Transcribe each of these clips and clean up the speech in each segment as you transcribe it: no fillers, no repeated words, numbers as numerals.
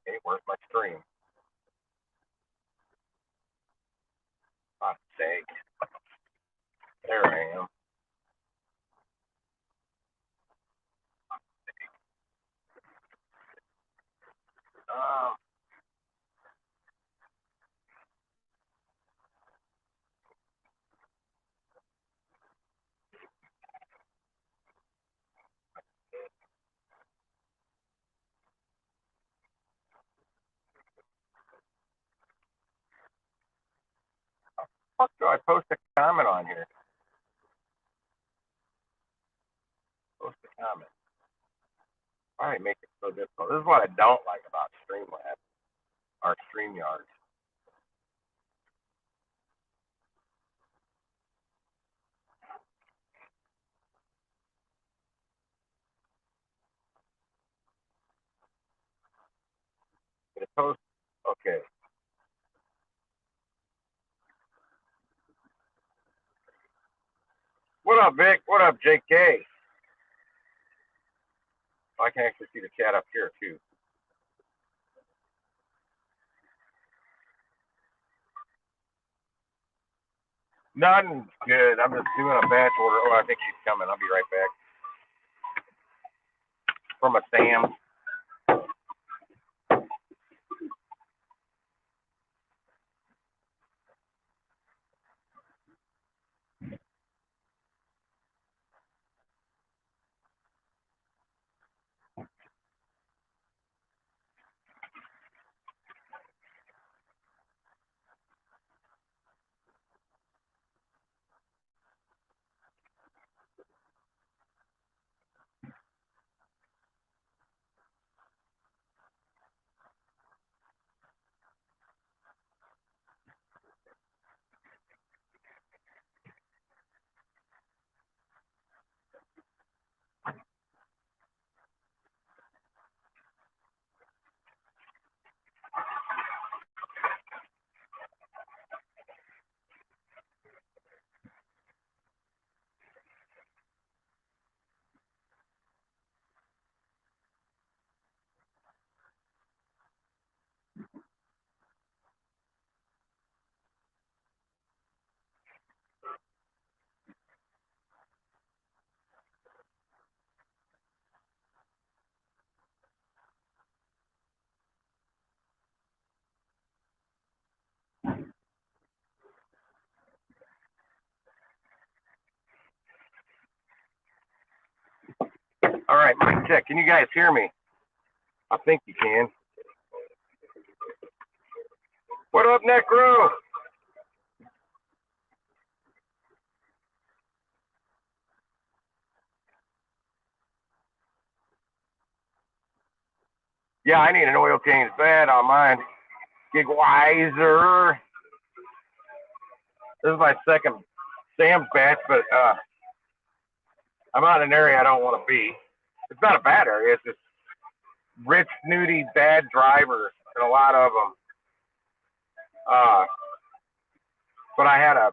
Hey, where's my stream? Hot steak. There I am. Um, what do I post a comment on here? Post a comment. All right, make it so difficult. This is what I don't like about Streamlabs or StreamYard. It post. Okay. What up, Vic? What up, JK? I can actually see the chat up here too. Nothing's good. I'm just doing a batch order. Oh, I think she's coming. I'll be right back. From a Sam. All right, mic check. Can you guys hear me? I think you can. What up, Necro? Yeah, I need an oil change bad on mine. Gigwiser. This is my second Sam's batch, but I'm out in an area I don't want to be. It's not a bad area. It's just rich, snooty, bad drivers, and a lot of them. But I had a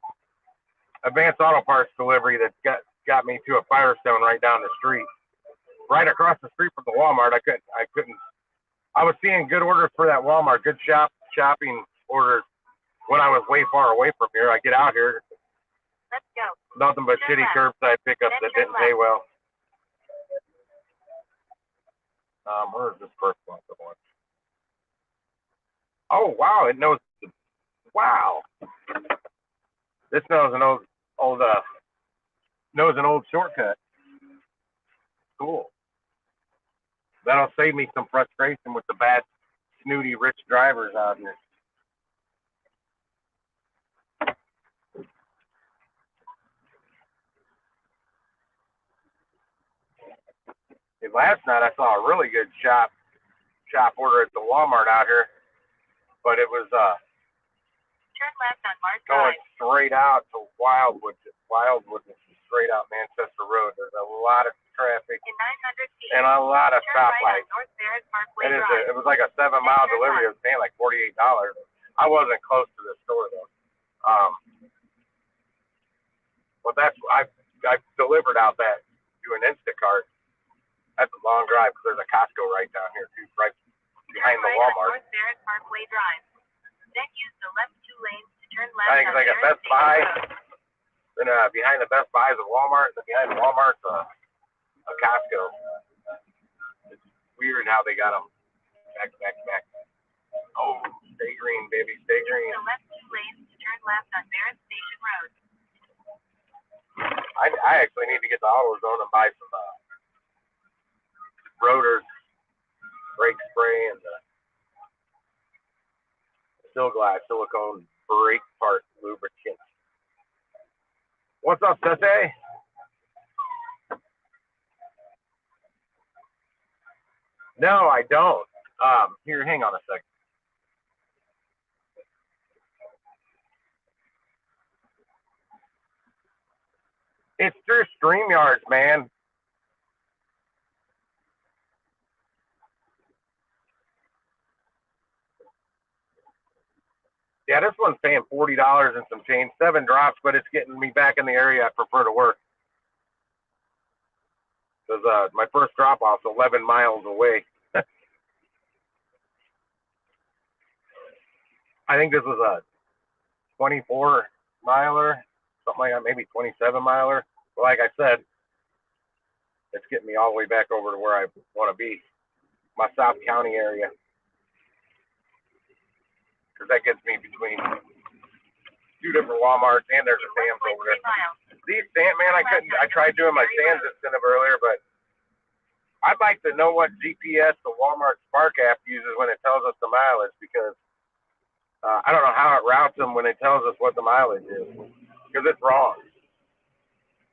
Advanced Auto Parts delivery that got me to a Firestone right down the street, right across the street from the Walmart. I couldn't. I was seeing good orders for that Walmart, good shopping orders when I was way far away from here. I get out here, let's go. Nothing but shitty curbside pickups that didn't pay well. Where's this first one? Oh wow, it knows. Wow, this knows an old shortcut. Cool. That'll save me some frustration with the bad, snooty, rich drivers out here. And last night I saw a really good shop order at the Walmart out here, but it was turn left on Mars going straight out to Wildwood, straight out Manchester Road. There's a lot of traffic and a lot of stoplights. And it was like a 7-mile delivery. It was paying like $48. I wasn't close to the store though. But I delivered out that to an Instacart. That's a long drive because there's a Costco right down here too, right behind the Walmart. North Barrett Parkway Drive. Then use the left 2 lanes to turn left. I think it's like a Best Buy. Then behind the Best Buy is a Walmart, and then behind Walmart's a Costco. It's weird how they got them back. Oh, stay green, baby, stay green. Use the left 2 lanes to turn left on Barrett Station Road. I actually need to get to AutoZone and buy some rotors, brake spray, and Silglass silicone brake part lubricant. What's up, Sese? No, I don't. Here, hang on a second. It's through StreamYards, man. Yeah, this one's paying $40 and some change. 7 drops, but it's getting me back in the area I prefer to work. Because my first drop off's 11 miles away. I think this was a 24 miler, something like that, maybe 27 miler. But like I said, it's getting me all the way back over to where I want to be, my South County area. Because that gets me between 2 different Walmarts, and there's a Sam's over there. These Sam's, man, I tried doing my Sam's instead of earlier, but I'd like to know what GPS the Walmart Spark app uses when it tells us the mileage, because I don't know how it routes them when it tells us what the mileage is, because it's wrong.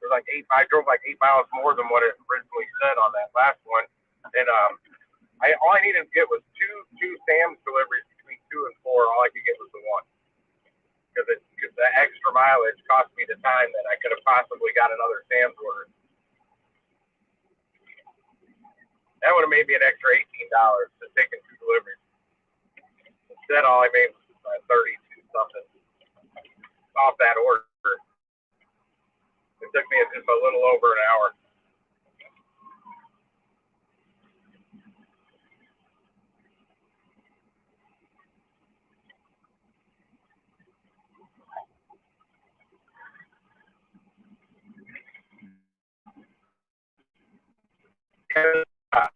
There's like I drove like 8 miles more than what it originally said on that last one, and all I needed to get was two Sam's deliveries between 2 and 4. All I could get was the 1, because the extra mileage cost me the time that I could have possibly got another Sam's order. That would have made me an extra $18 to taking 2 deliveries. Instead, all I made was 32 something off that order. It took me just a little over an hour. I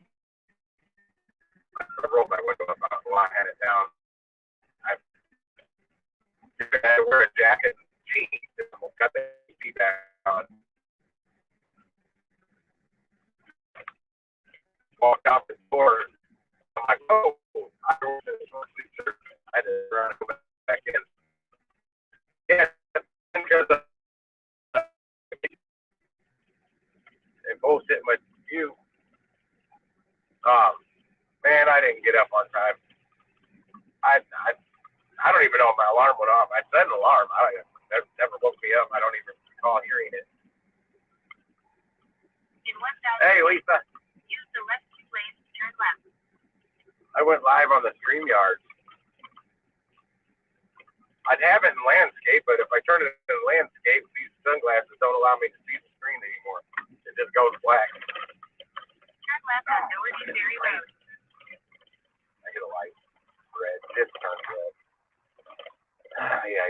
rolled my window up while I had it down. I had to wear a jacket and jeans and got the AC back on. Walked out the door. I'm like, oh, I don't want to short sleeve shirt. I had to run and go back in. Yeah, because they both hit my view. Man, I didn't get up on time. I don't even know if my alarm went off. I set an alarm. That never woke me up. I don't even recall hearing it. Hey, Lisa. Use the left 2 lanes to turn left. I went live on the StreamYard. I'd have it in landscape, but if I turn it in landscape, these sunglasses don't allow me to see the screen anymore. It just goes black. Turn left on Doherty Ferry Road. I get a light. Red. This turns red. Yeah.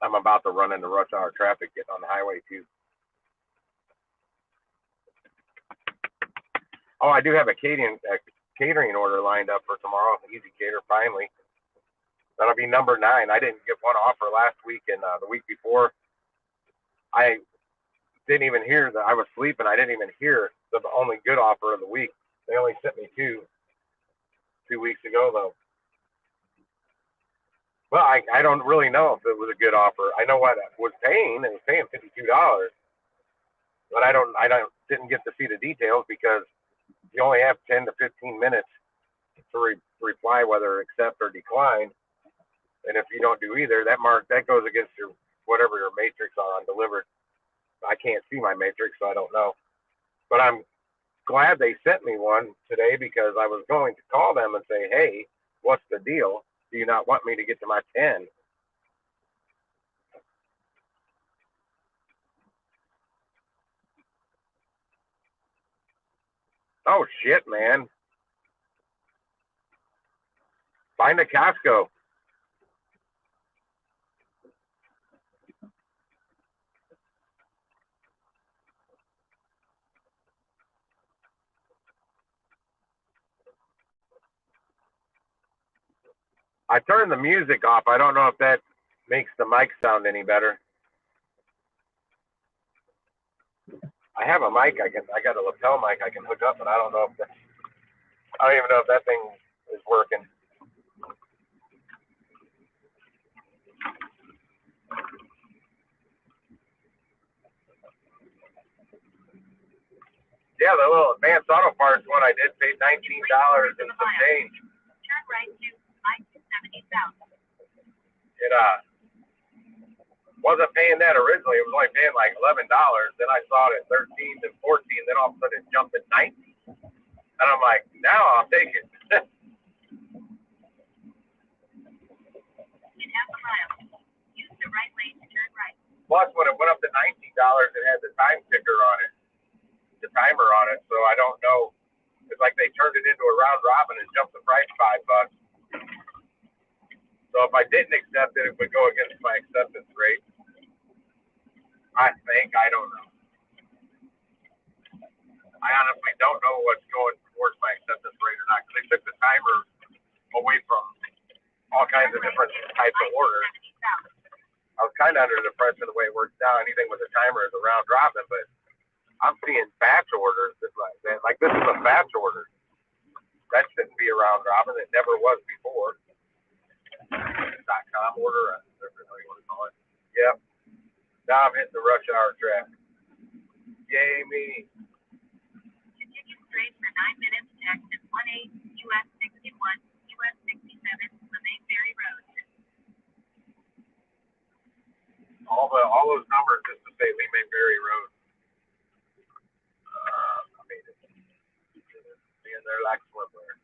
I'm about to run into rush hour traffic getting on the highway too. Oh, I do have a catering order lined up for tomorrow. Easy Cater, finally. That'll be number 9. I didn't get one offer last week, and the week before, I didn't even hear that. I was sleeping. I didn't even hear the only good offer of the week. They only sent me 2 weeks ago, though. Well, I don't really know if it was a good offer. I know what it was paying. It was paying $52, but I didn't get to see the details because you only have 10 to 15 minutes to reply whether accept or decline. And if you don't do either, that goes against your whatever your matrix are on delivered. I can't see my matrix, so I don't know. But I'm glad they sent me one today, because I was going to call them and say, hey, what's the deal? Do you not want me to get to my 10? Oh shit, man. Find a Costco. I turned the music off. I don't know if that makes the mic sound any better. I have a mic. I got a lapel mic I can hook up, but I don't know if that, I don't even know if that thing is working. Yeah, the little Advanced Auto Parts one I did pay $19 and some change. Turn right to I-270 South. It wasn't paying that originally. It was only paying like $11. Then I saw it at 13 and 14. Then all of a sudden it jumped at 19. And I'm like, now I'll take it. In half a mile, use the right lane to turn right. Plus, when it went up to $19, it had the time ticker on it, the timer on it. So I don't know. It's like they turned it into a round robin and jumped the price $5. So if I didn't accept it, it would go against my acceptance rate. I think. I don't know. I honestly don't know what's going towards my acceptance rate or not, because they took the timer away from all kinds of different types of orders. I was kind of under the impression the way it works now, anything with a timer is a round robin, but I'm seeing batch orders just like that. Like this is a batch order. That shouldn't be a round robin. It never was before. .com order, whatever you want to call it. Yep. Now I'm hitting the rush hour traffic. Yay me. Continue straight for 9 minutes to exit 18 US 61, US 67, Lemaine Ferry Road. All those numbers just to say Lemaine Ferry Road. I made it. Being there like swimwear.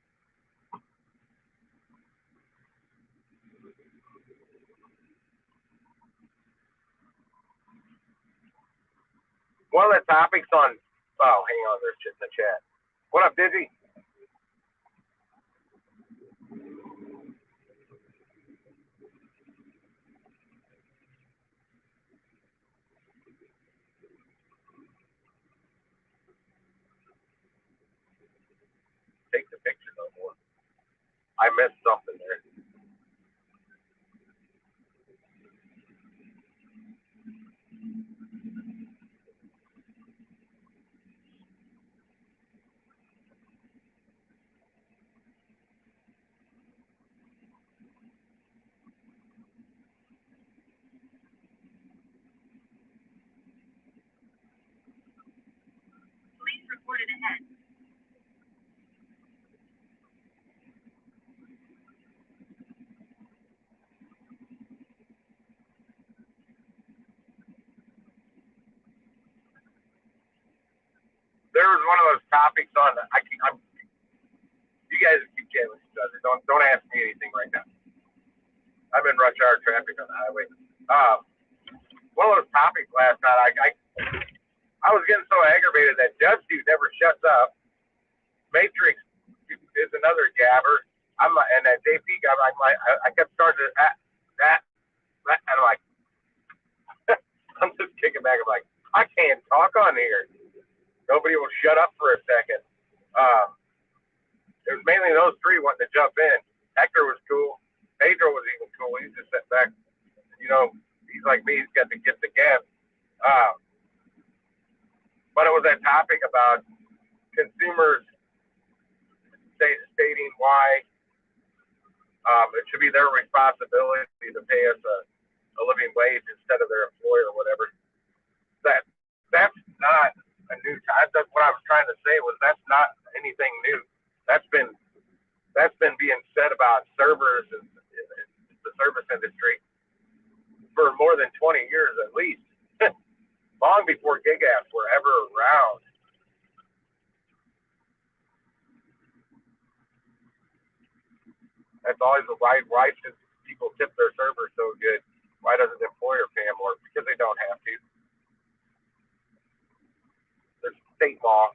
One of the topics on, oh, hang on, there's shit in the chat. What up, Dizzy? Take the picture no more. I missed something there. Police reported ahead. There was one of those topics on. You guys keep chatting with each other. Don't ask me anything right now. I'm in rush hour traffic on the highway. One of those topics last night. I was getting so aggravated that Judge Dude never shuts up. Matrix is another gabber. I'm like, and that JP guy. I kept starting to that, and I'm like, I'm just kicking back. I'm like, I can't talk on here. Nobody will shut up for a second. It was mainly those three wanting to jump in. Hector was cool. Pedro was even cool. He's just sitting back. You know, he's like me. He's got to get the gab. But it was that topic about consumers stating why it should be their responsibility to pay us a living wage instead of their employer or whatever. That's not a new time. That's what I was trying to say was that's not anything new. That's been being said about servers and the service industry for more than 20 years at least. Long before gig apps were ever around. That's always why should people tip their servers so good? Why doesn't the employer pay them more? Because they don't have to. There's state law.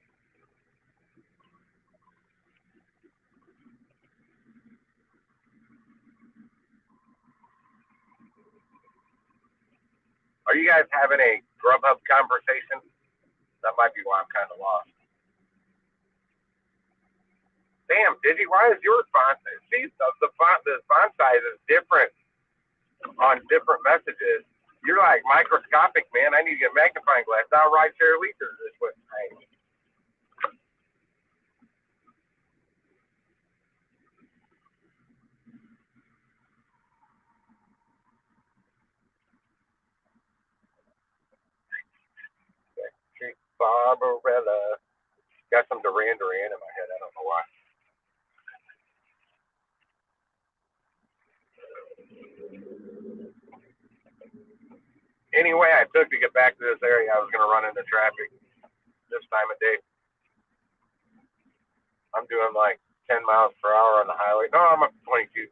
you guys having a Grubhub conversation? That might be why I'm kind of lost. Damn, Digi, why is your font? See, the font size is different on different messages. You're like microscopic, man. I need to get a magnifying glass. I'll write your liters is what I need. Barbarella. Got some Duran Duran in my head. I don't know why. Any way I took to get back to this area, I was going to run into traffic this time of day. I'm doing like 10 miles per hour on the highway. No, I'm up to 22.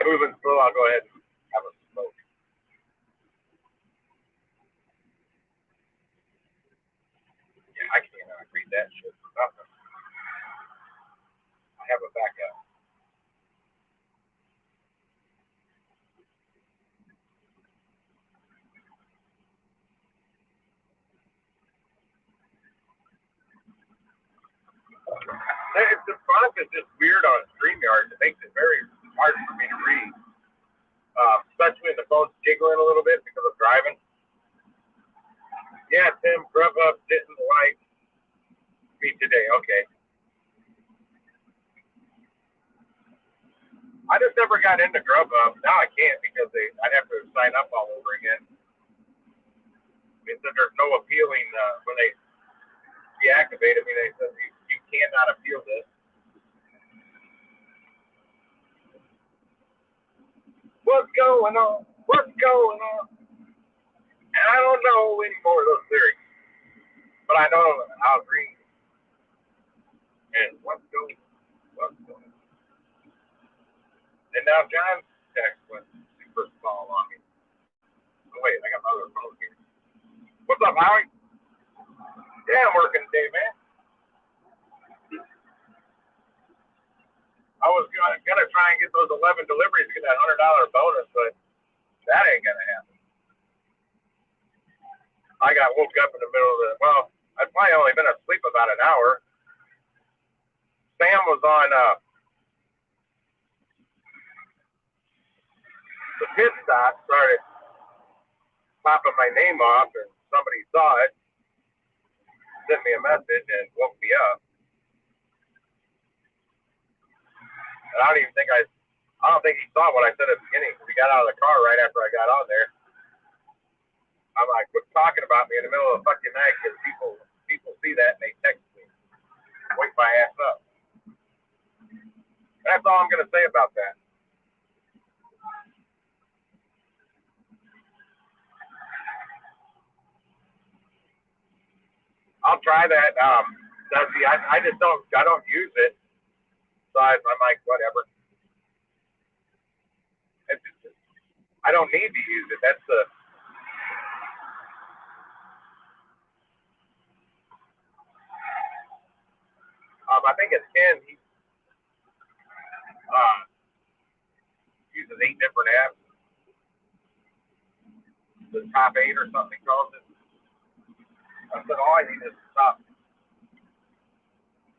Moving slow, I'll go ahead and have a smoke. Yeah, I cannot read that shit for nothing. I have a backup. The font is just weird on StreamYard. It makes it very hard for me to read, especially when the phone's jiggling a little bit because of driving. Yeah, Tim, Grubhub didn't like me today. Okay. I just never got into Grubhub. Now I can't because I'd have to sign up all over again. They said there's no appealing when they deactivate it. I mean, they said you cannot appeal this. What's going on? What's going on? And I don't know any more of those lyrics, but I know Al Green and what's going on. And now John's text went super small on me. Oh, wait, I got my other phone here. What's up, Howie? Yeah, I'm working today, man. I was gonna try and get those 11 deliveries to get that $100 bonus, but that ain't gonna happen. I got woke up in the middle of I'd probably only been asleep about an hour. Sam was on the pit stop, started popping my name off, and somebody saw it, sent me a message, and woke me up. And I don't think he saw what I said at the beginning, because he got out of the car right after I got on there. I'm like, quit talking about me in the middle of the fucking night, because people see that and they text me. Wake my ass up. That's all I'm going to say about that. I'll try that. I just don't use it. So I'm like, whatever. I don't need to use it. That's the. I think it's Ken. He uses 8 different apps. The top 8 or something he calls it. I said, all I need is the top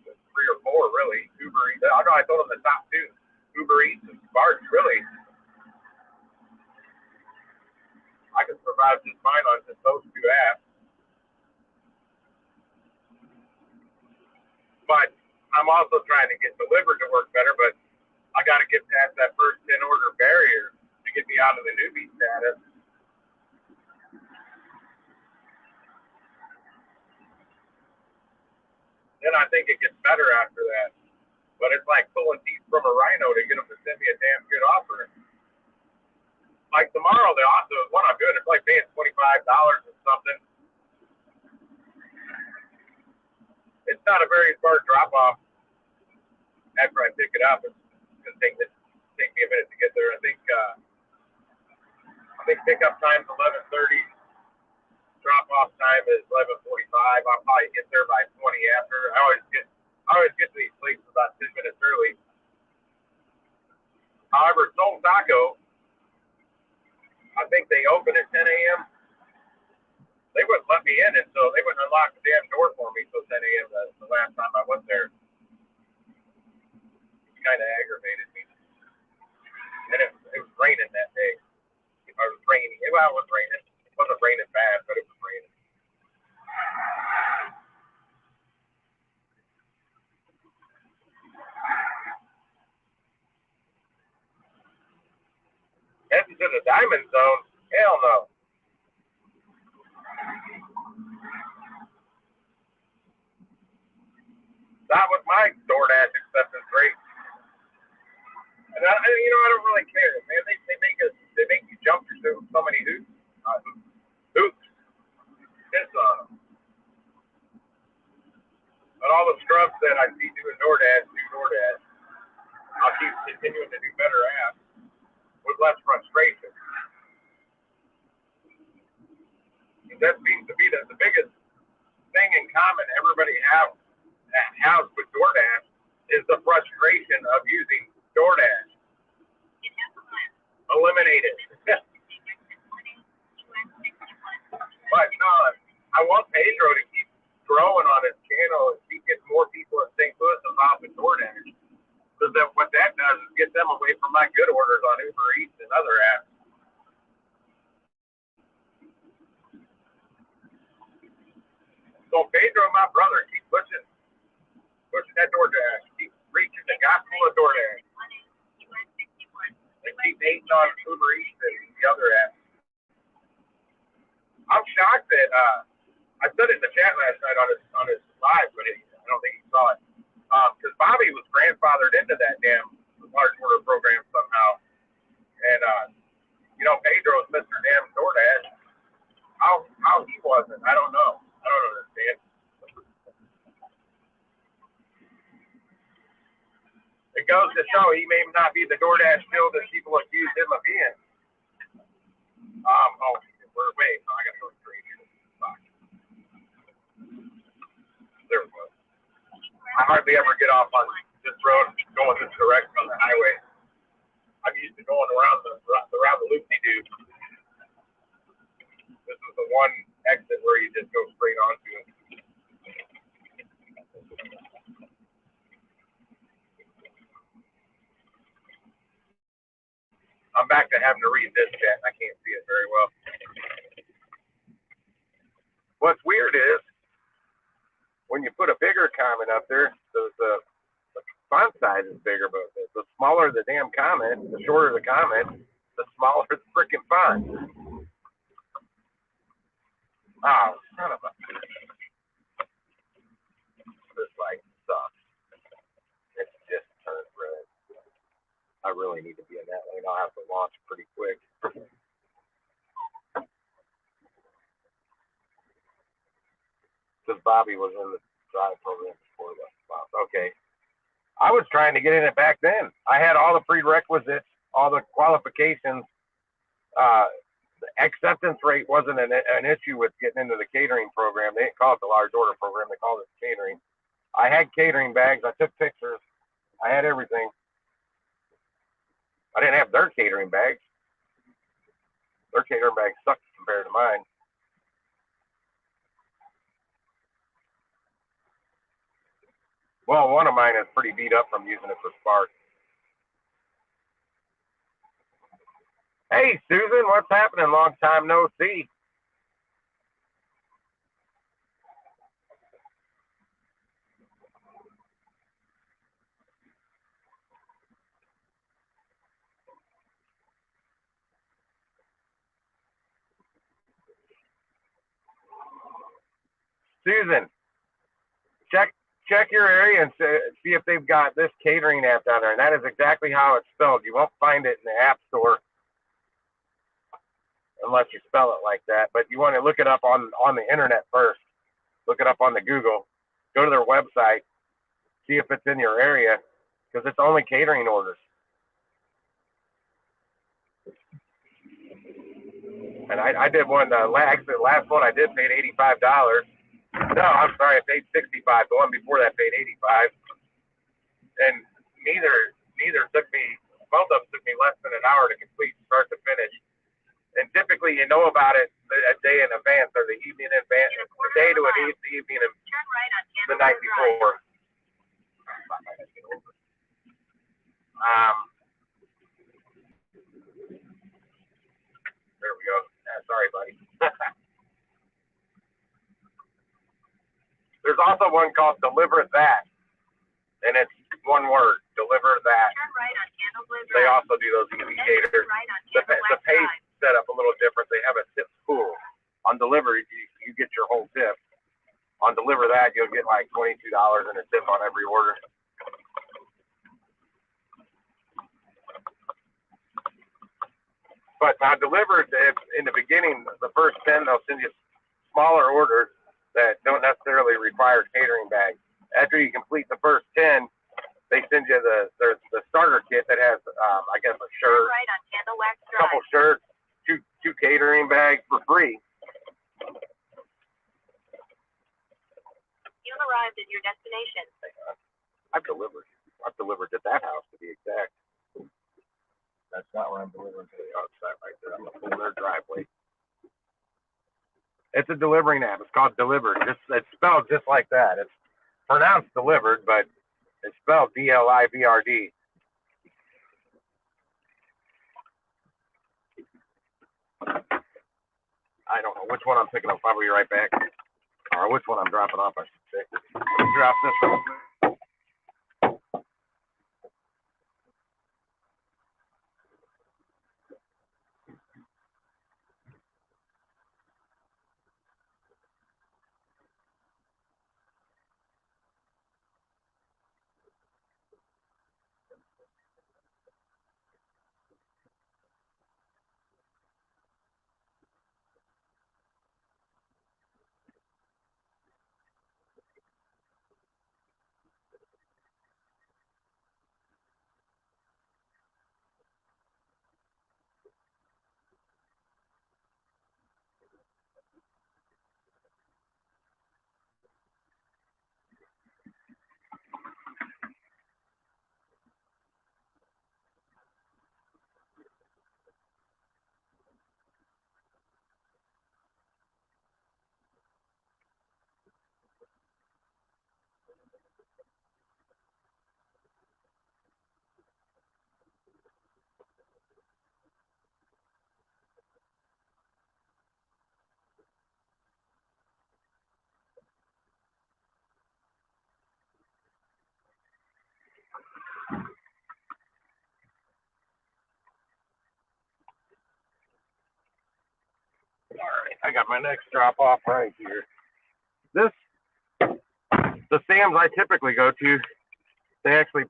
3 or 4, really. Uber Eats. I told him the top 2. Uber Eats and Sparks, really. I can provide just fine on just those 2 apps. But I'm also trying to get delivered to work better, but I got to get past that first 10 order barrier to get me out of the newbie status. Then I think it gets better after that. But it's like pulling teeth from a rhino to get them to send me a damn good offer. Like tomorrow, the one I'm doing, it's like paying $25 or something. It's not a very far drop off after I pick it up. It's going to take me a minute to get there. I think pickup time is 11:30. Drop off time is 11:45. I'll probably get there by 20 after. I always get to these places about 10 minutes early. However, Soul Taco, I think they open at 10 a.m. They wouldn't let me in until they wouldn't unlock the damn door for me until 10 a.m. The last time I went there. It kind of aggravated me. And it was raining that day. It was raining. Well, it was raining. It wasn't raining bad, but it was raining. Heading to the Diamond Zone? Hell no. Not with my DoorDash acceptance rate. And I don't really care, man. They make you jump through so many hoops. Hoops. It's but all the scrubs that I see doing DoorDash do DoorDash. I'll keep continuing to do better apps with less frustration. That seems to be the biggest thing in common everybody has with DoorDash is the frustration of using DoorDash. Eliminate it. But no, I want Pedro to keep growing on his channel and keep getting more people in St. Louis involved with DoorDash. Because what that does is get them away from my good orders on Uber Eats and other apps. So Pedro, my brother, keep pushing that DoorDash. Keep reaching the gospel of DoorDash. They keep hating on Uber Eats and the other apps. I'm shocked that I said it in the chat last night on his live, but I don't think he saw it. Because Bobby was grandfathered into that damn large order program somehow, and Pedro's Mr. Damn DoorDash. How he wasn't, I don't know. I don't understand. It goes to show he may not be the DoorDash still that people accuse him of being. Wait, I gotta go straight here. There we go. I hardly ever get off on this road going this direction on the highway. I'm used to going around the loop-de-doo. This is the one exit where you just go straight onto it. I'm back to having to read this chat. I can't see it very well. What's weird is when you put a bigger comment up there, the font size is bigger, but the smaller the damn comment, the shorter the comment, the smaller the freaking font. Oh, son of a... This light sucks. It just turned red. I really need to be in that lane. I'll have to launch pretty quick. Because Bobby was in the drive program before that. Okay. I was trying to get in it back then. I had all the prerequisites, all the qualifications. The acceptance rate wasn't an issue with getting into the catering program. They didn't call it the large order program. They called it catering. I had catering bags. I took pictures. I had everything. I didn't have their catering bags. Their catering bags sucked compared to mine. Well, one of mine is pretty beat up from using it for Spark. Hey, Susan, what's happening? Long time no see. Susan, check your area and see if they've got this catering app down there. And that is exactly how it's spelled. You won't find it in the App Store unless you spell it like that. But you want to look it up on the internet first. Look it up on the Google. Go to their website. See if it's in your area, because it's only catering orders. And I did one, actually the last one I did paid $85. No, I'm sorry, I paid $65. The one before that paid $85. And neither took me, both of them took me an hour to complete, start to finish. And typically, you know about it a day in advance or the evening in advance, a day to an the evening of the night before. There we go. Sorry, buddy. There's also one called Deliver That, and it's one word, Deliver That. They also do those easy caters. The pay set up a little different. They have a tip pool. On Deliver, you get your whole tip. On Deliver That, you'll get like $22 in a tip on every order. But now Delivered, in the beginning, the first 10, they'll send you smaller orders that don't necessarily require catering bags. After you complete the first 10, they send you the starter kit that has, I guess, a shirt, a couple shirts, two catering bags for free. You've arrived at your destination. I've delivered to that house, to be exact. That's not where I'm delivering to the outside right there. I'm going to pull their driveway. It's a delivering app. It's called Delivered. It's spelled just like that. It's pronounced Delivered, but it's spelled D-L-I-V-R-D. I don't know which one I'm picking up. I'll be right back. Or which one I'm dropping off, I should say. Let's drop this one. Alright, I got my next drop off right here. The Sam's I typically go to, they actually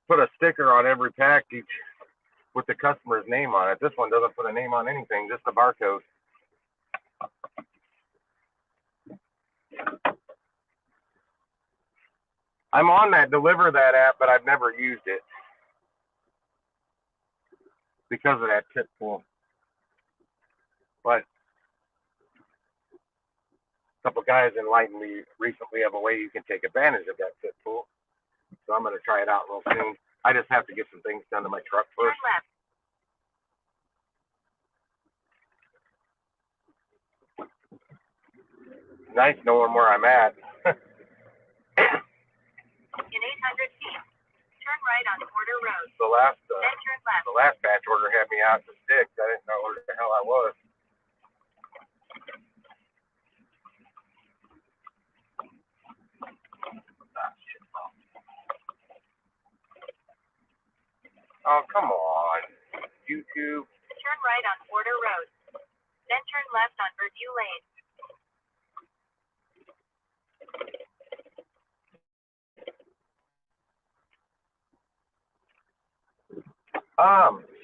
put a sticker on every package with the customer's name on it. This one doesn't put a name on anything, just a barcode. I'm on that Deliver That app, but I've never used it because of that tip pool. But a couple guys enlightened me recently of a way you can take advantage of that tip pool. So I'm going to try it out real soon. I just have to get some things done to my truck first. Nice knowing where I'm at. In 800 feet, turn right on Porter Road. The last Then turn left. the last batch order had me out to sticks. I didn't know where the hell I was. Oh, come on. YouTube. Turn right on Porter Road. Then turn left on Verdue Lane.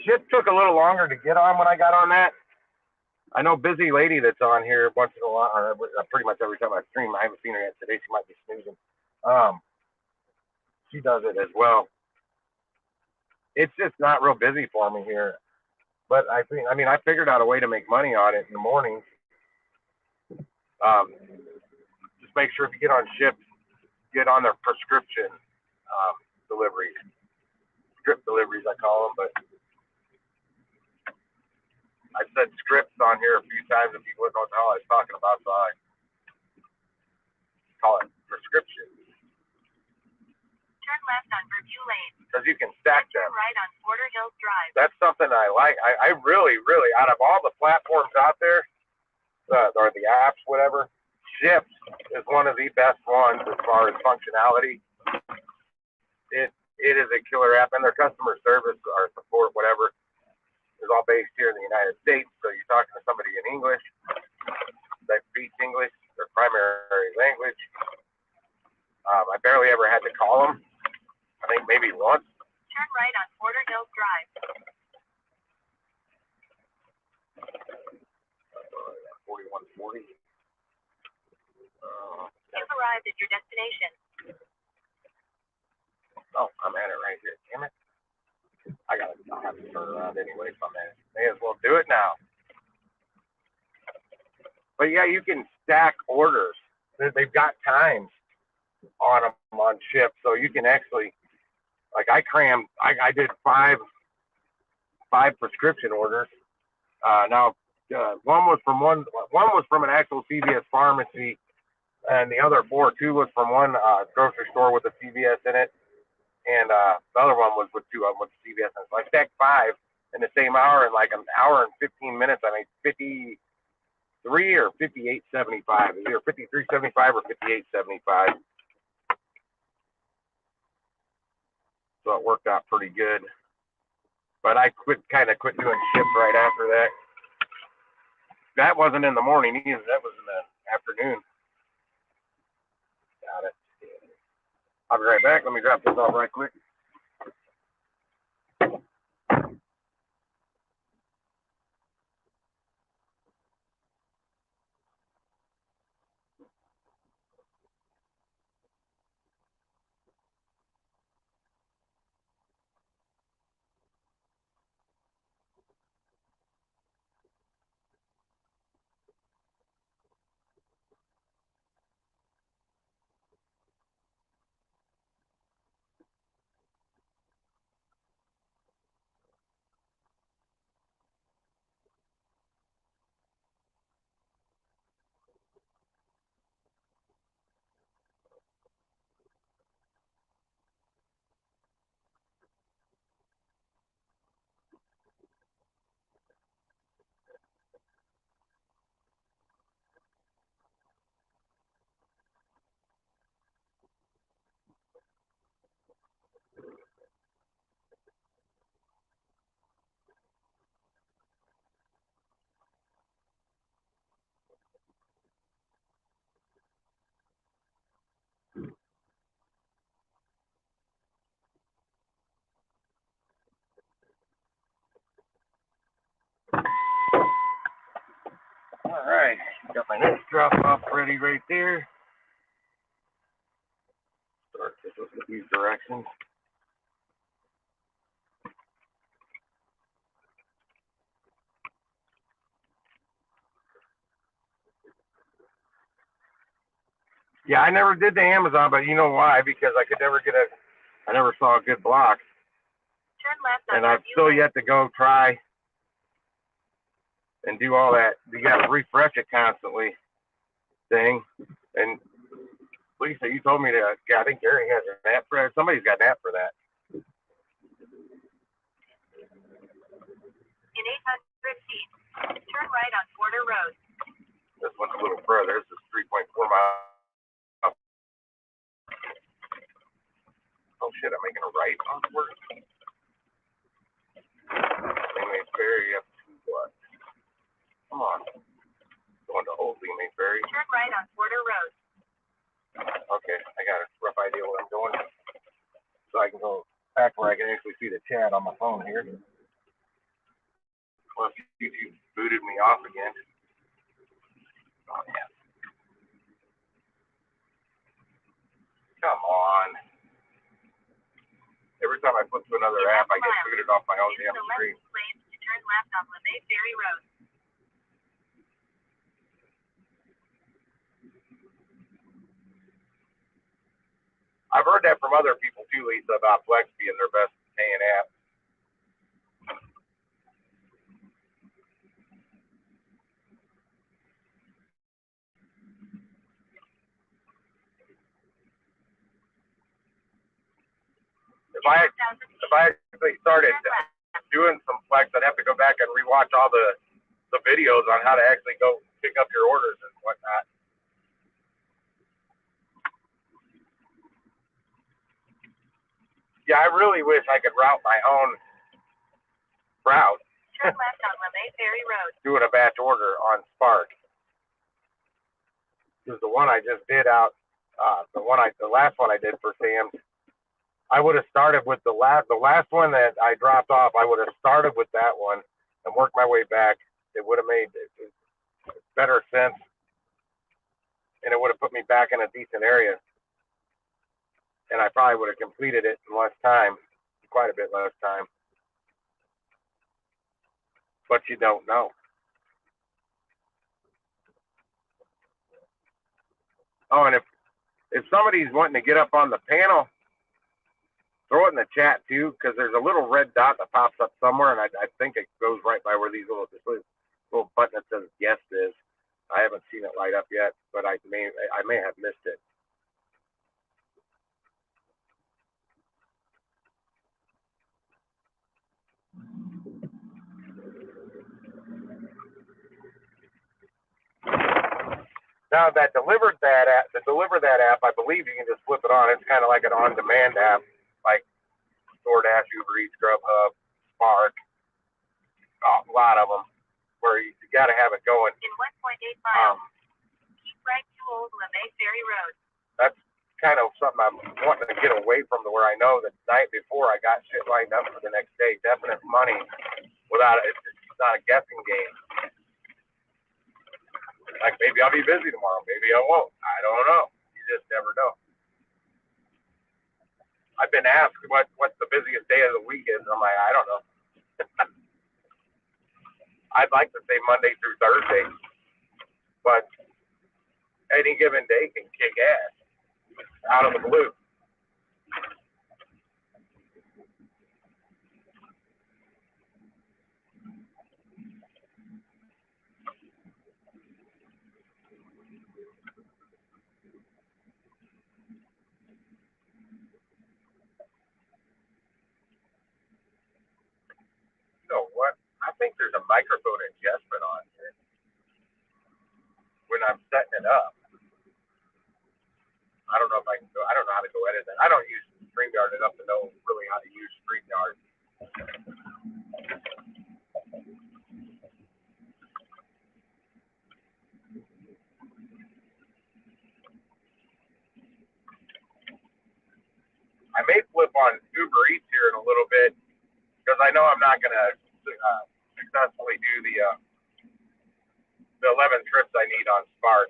Shit took a little longer to get on when I got on that. I know Busy Lady that's on here once in a while, or pretty much every time I stream. I haven't seen her yet today. She might be snoozing. She does it as well. It's just not real busy for me here. But I figured out a way to make money on it in the mornings. Just make sure if you get on Shipt, get on their prescription deliveries, strip deliveries I call them. But I said scripts on here a few times and people didn't know what the hell I was talking about, so I call it prescription. Turn left on Review Lane. Because you can stack them. Turn right on Porter Hills Drive. That's something I like. I really, out of all the platforms out there, or the apps, whatever, Shipt is one of the best ones as far as functionality. It is a killer app, and their customer service or support, whatever, is all based here in the United States. So you're talking to somebody in English that speaks English, their primary language. I barely ever had to call them. I think maybe once. Turn right on Porter Hills Drive. 4140. You've arrived at your destination. Oh, I'm at it right here. Damn it. I'll have to turn around anyway if I'm at it. May as well do it now. But yeah, you can stack orders. They've got times on them on Shipt, so you can actually, like I did five prescription orders. Now one was from an actual CVS pharmacy, and the other two was from one grocery store with a CVS in it, and the other one was with two of them with CVS in it. So I stacked 5 in the same hour, in like an hour and 15 minutes. I made 53 or 58.75. Either 53.75 or 58.75. So it worked out pretty good. But I kind of quit doing Shipt right after that. That wasn't in the morning either. That was in the afternoon. Got it. I'll be right back. Let me drop this off right quick. All right, got my next drop off ready right there. Start this with these directions. Yeah, I never did the Amazon, but you know why? Because I never saw a good block. Turn left on And I've still yet to go try and do all that. You got to refresh it constantly thing. And Lisa, you told me to, I think Gary has an app for that. Somebody's got an app for that. In 800 feet, turn right on Porter Road. This one's a little further. This is 3.4 miles. Oh shit, I'm making a right onward. Lee Ferry up to what? Come on. Going to Old Lee Ferry. Turn right on Porter Road. Okay, I got a rough idea where I'm going. So I can go back where I can actually see the chat on my phone here. Plus YouTube booted me off again. Oh yeah. Come on. Every time I flip to another app, I get booted off my own damn screen. Lanes to turn left on LeMay Ferry Road. I've heard that from other people too, Lisa, about Flex being their best paying app. I actually started doing some flex, I'd have to go back and rewatch all the videos on how to actually go pick up your orders and whatnot. Yeah, I really wish I could route my own route. Turn left on LeMay Ferry Road. Doing a batch order on Spark. Because the one I just did out, the last one I did for Sam's, I would have started with the last one that I dropped off. I would have started with that one and worked my way back. It would have made better sense, and it would have put me back in a decent area. And I probably would have completed it in less time, quite a bit less time. But you don't know. Oh, and if somebody's wanting to get up on the panel, throw it in the chat too, because there's a little red dot that pops up somewhere, and I think it goes right by where this little button that says guest is. I haven't seen it light up yet, but I may have missed it. Now that the Deliver That app, I believe you can just flip it on. It's kind of like an on-demand app, like DoorDash, Uber Eats, Grubhub, Spark, a lot of them, where you got to have it going. In 1.8 miles, keep right to Old LeMay Ferry Road. That's kind of something I'm wanting to get away from, to where I know that the night before I got shit lined up for the next day, definite money, without it. It's not a guessing game. Like, maybe I'll be busy tomorrow, maybe I won't. I don't know. You just never know. I've been asked what's the busiest day of the week is. I'm like, I don't know. I'd like to say Monday through Thursday, but any given day can kick ass out of the blue. You know what? I think there's a microphone adjustment on here when I'm setting it up. I don't know if I can go. I don't know how to go edit that. I don't use StreamYard enough to know really how to use StreamYard. I may flip on Uber Eats here in a little bit, because I know I'm not going to successfully do the 11 trips I need on Spark,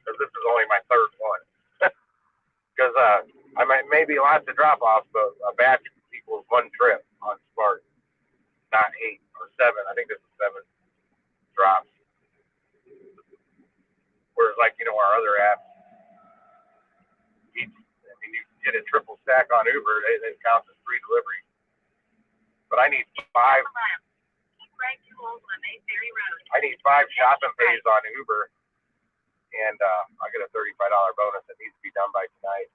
because this is only my third one. Because I maybe lots of drop-offs, but a batch equals one trip on Spark, not 8 or 7. I think this is 7 drops. Whereas, like, our other apps, you get a triple stack on Uber, it counts as 3 deliveries. But I need 5. Keep right to Old LeMay Ferry Road. I need 5 shopping pays on Uber, and I get a $35 bonus that needs to be done by tonight.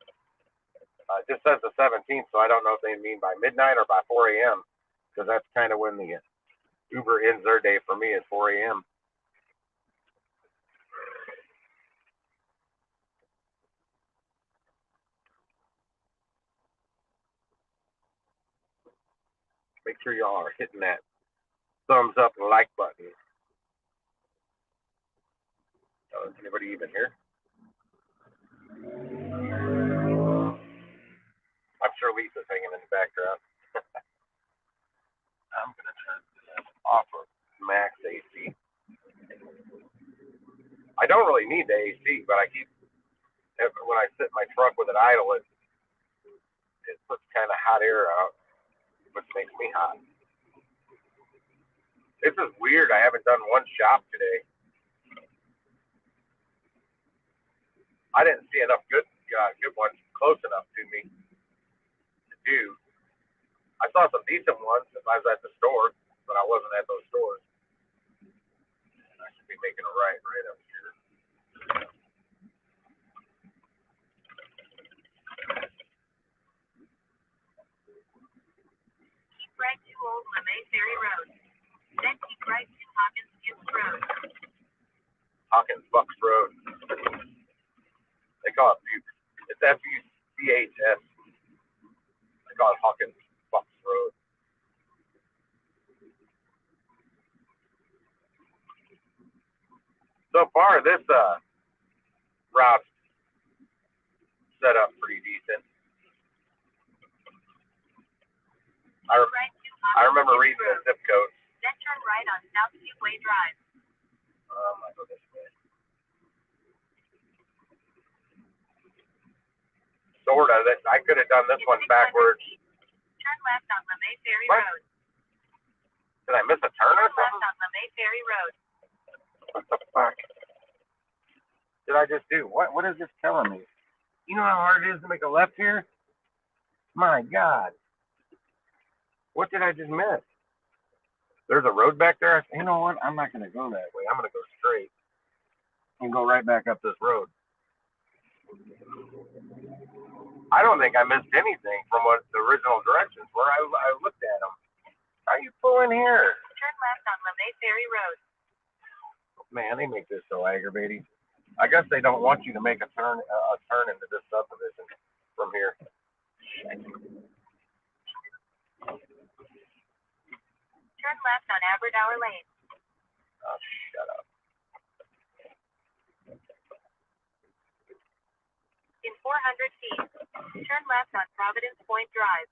It just says the 17th, so I don't know if they mean by midnight or by 4 a.m., because that's kind of when the Uber ends their day for me at 4 a.m. Make sure y'all are hitting that thumbs up and like button. Is anybody even here? I'm sure Lisa's hanging in the background. I'm going to turn this off of max AC. I don't really need the AC, but when I sit in my truck with it idle, it puts kind of hot air out, which makes me hot. This is weird. I haven't done one shop today. I didn't see enough good ones close enough to me to do. I saw some decent ones if I was at the store, but I wasn't at those stores. I should be making a right up here. right to Old LeMay Ferry Road. Then keep right to Hawkins Fuchs Road. Hawkins Bucks Road. They call it Fuchs. It's Fuchs. They call it Hawkins Bucks Road. So far, this route's set up pretty decent. I remember reading the zip code. Then turn right on South Seaway Drive. I go this way. Sorta. I could have done this one backwards. Turn left on LeMay Ferry Road. Did I miss a turn or Turn left something? on LeMay Ferry Road. What the fuck did I just do? What is this telling me? You know how hard it is to make a left here? My God. What did I just miss? There's a road back there. You know what? I'm not going to go that way. I'm going to go straight and go right back up this road. I don't think I missed anything from what the original directions were. I looked at them. How you pulling here? Turn left on LeMay Ferry Road. Man, they make this so aggravating. I guess they don't want you to make a turn into this subdivision from here. Turn left on Aberdour Lane. Oh, shut up. In 400 feet, turn left on Providence Point Drive.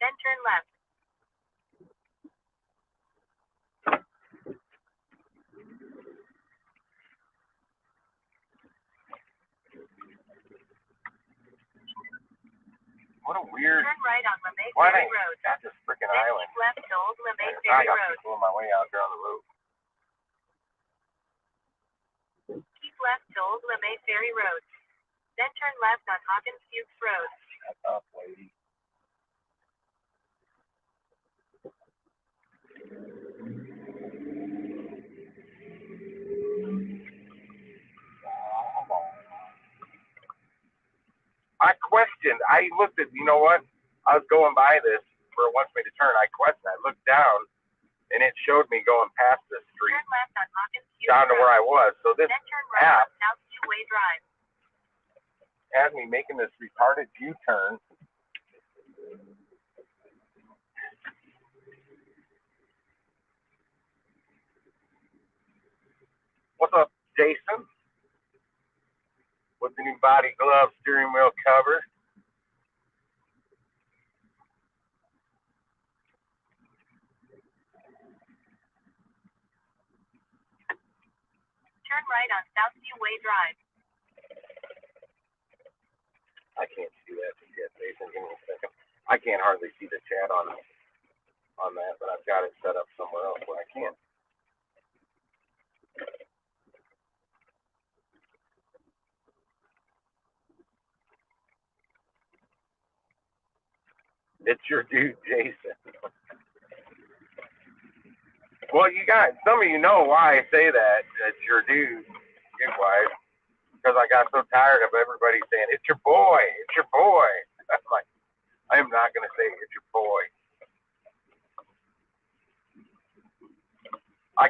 Then turn left. What a weird. Turn right on LeMay Ferry Road. That's this freaking then island. keep left to Old LeMay I Ferry got Road. people on my way out there on the road. Keep left to Old LeMay Ferry Road. Then turn left on Hawkins Fuchs Road. Shut up, lady. I looked at, you know what? I was going by this where it wants me to turn. I questioned. I looked down, and it showed me going past this street Turn left on Hawkins Fuchs down to Road. where I was. So this Then turn right app on South Seaway Drive. had me making this retarded U-turn. What's up, Jason? With the new body glove steering wheel cover. Turn right on South Seaway Drive. I can't see that yet, Jason. Give me a second. I can't hardly see the chat on that, but I've got it set up somewhere else where I can. It's your dude, Jason. Well, you guys, some of you know why I say that. It's your dude, wife, because I got so tired of everybody saying, it's your boy, it's your boy. I'm like, I am not going to say it's your boy. I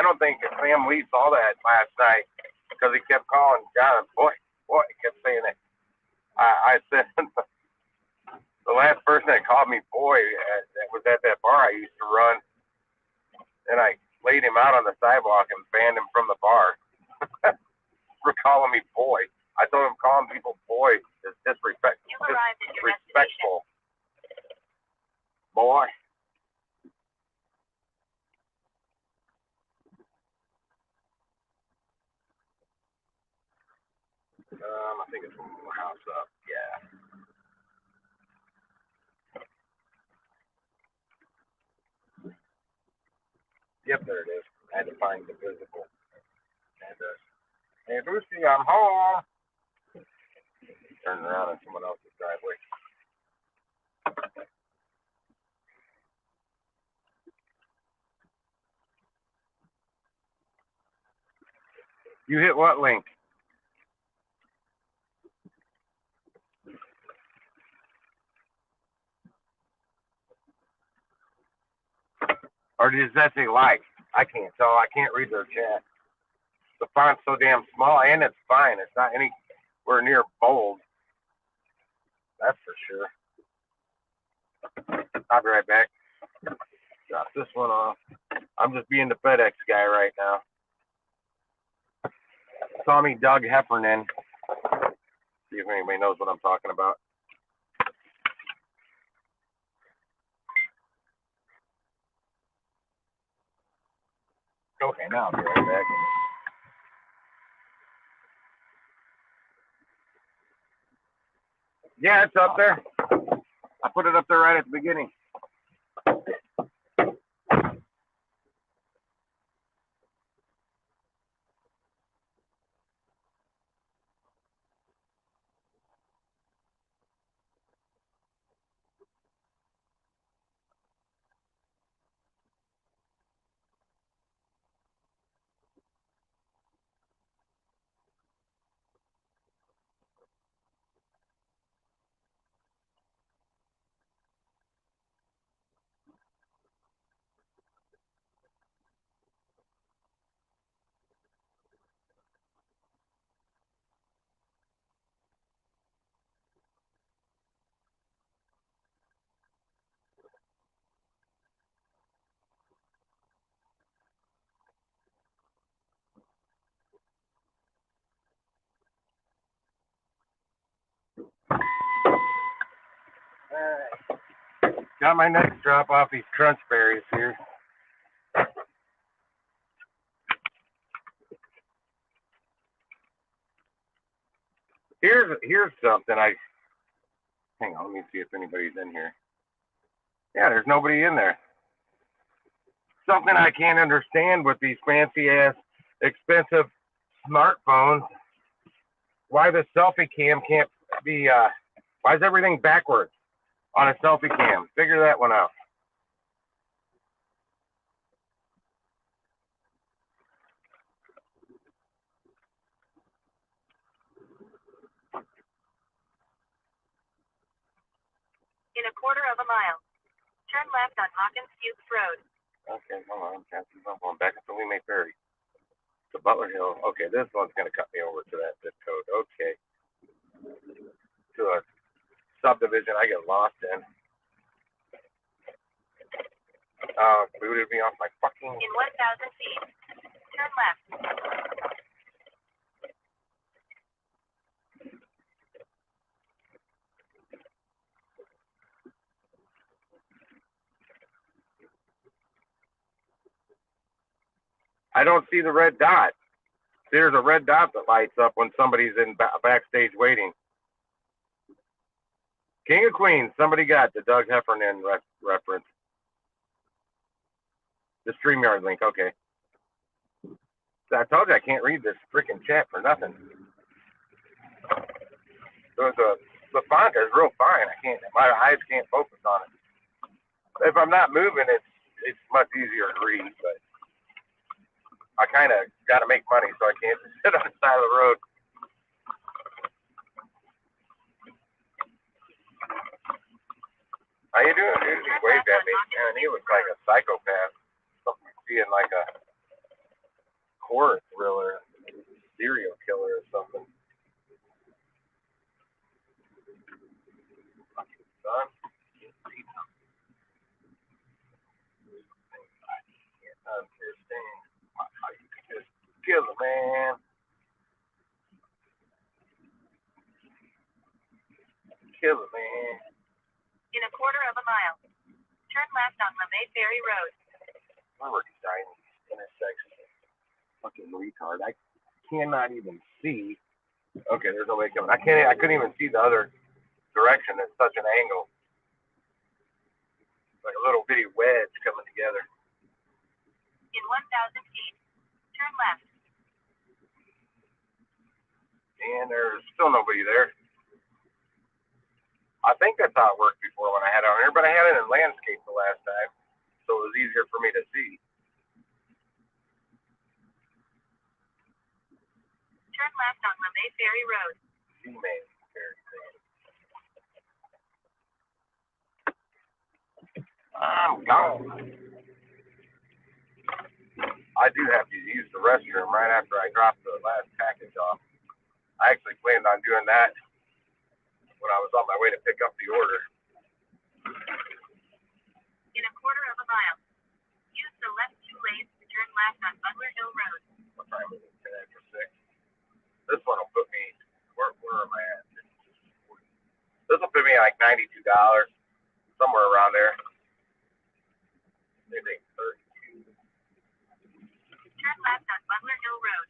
don't think Sam Lee saw that last night because he kept calling God, boy, he kept saying it. I said, the last person that called me boy that was at that bar I used to run, and I laid him out on the sidewalk and banned him from the bar for calling me boy. I told him calling people boy is disrespectful. Boy. I think it's one more house up. Yeah. Yep, there it is. I had to find the physical address. Hey, Lucy, I'm home. Turn around in someone else's driveway. You hit what link? Or does that say like? I can't tell. I can't read their chat. The font's so damn small, and it's fine. It's not anywhere near bold. That's for sure. I'll be right back. Drop this one off. I'm just being the FedEx guy right now. Saw me Doug Heffernan. See if anybody knows what I'm talking about. Okay, now I'll be right back. Yeah, it's up there. I put it up there right at the beginning. Got my next drop off these crunch berries here. Here's something hang on, let me see if anybody's in here. Yeah, there's nobody in there. Something I can't understand with these fancy ass expensive smartphones. Why the selfie cam can't be why is everything backwards on a selfie cam? Figure that one out. In a quarter of a mile, turn left on Hawkins Fuchs Road. Okay, hold on. I'm going back to Lee May Ferry. To Butler Hill. Okay, this one's going to cut me over to that zip code. Okay. To a subdivision I get lost in. Would it be off my fucking... In 1,000 feet, turn left. I don't see the red dot. There's a red dot that lights up when somebody's in backstage waiting. King of Queens, somebody got the Doug Heffernan reference. The StreamYard link, okay. I told you I can't read this freaking chat for nothing. The font is real fine. My eyes can't focus on it. If I'm not moving, it's much easier to read, but I kind of got to make money, so I can't just sit on the side of the road. How you doing, dude? He waved at me, man. He looks like a psychopath. Something you see in like a horror thriller, serial killer or something. Fucking son. I can't understand how you can just kill a man. Kill a man. In a quarter of a mile, turn left on LeMay Ferry Road. We're designing these intersections. Fucking retard. I cannot even see. Okay, there's nobody coming. I couldn't even see the other direction. It's such an angle. It's like a little bitty wedge coming together. In 1,000 feet, turn left. And there's still nobody there. I think that's how it worked before when I had it on here, but I had it in landscape the last time, so it was easier for me to see. Turn left on LeMay Ferry Road. LeMay Ferry Road. I'm gone. I do have to use the restroom right after I drop the last package off. I actually planned on doing that when I was on my way to pick up the order. In a quarter of a mile, use the left 2 lanes to turn left on Butler Hill Road. What time is it? 10 after 6. This one will put me, where am I at? This will put me like $92, somewhere around there. Maybe 32. Turn left on Butler Hill Road.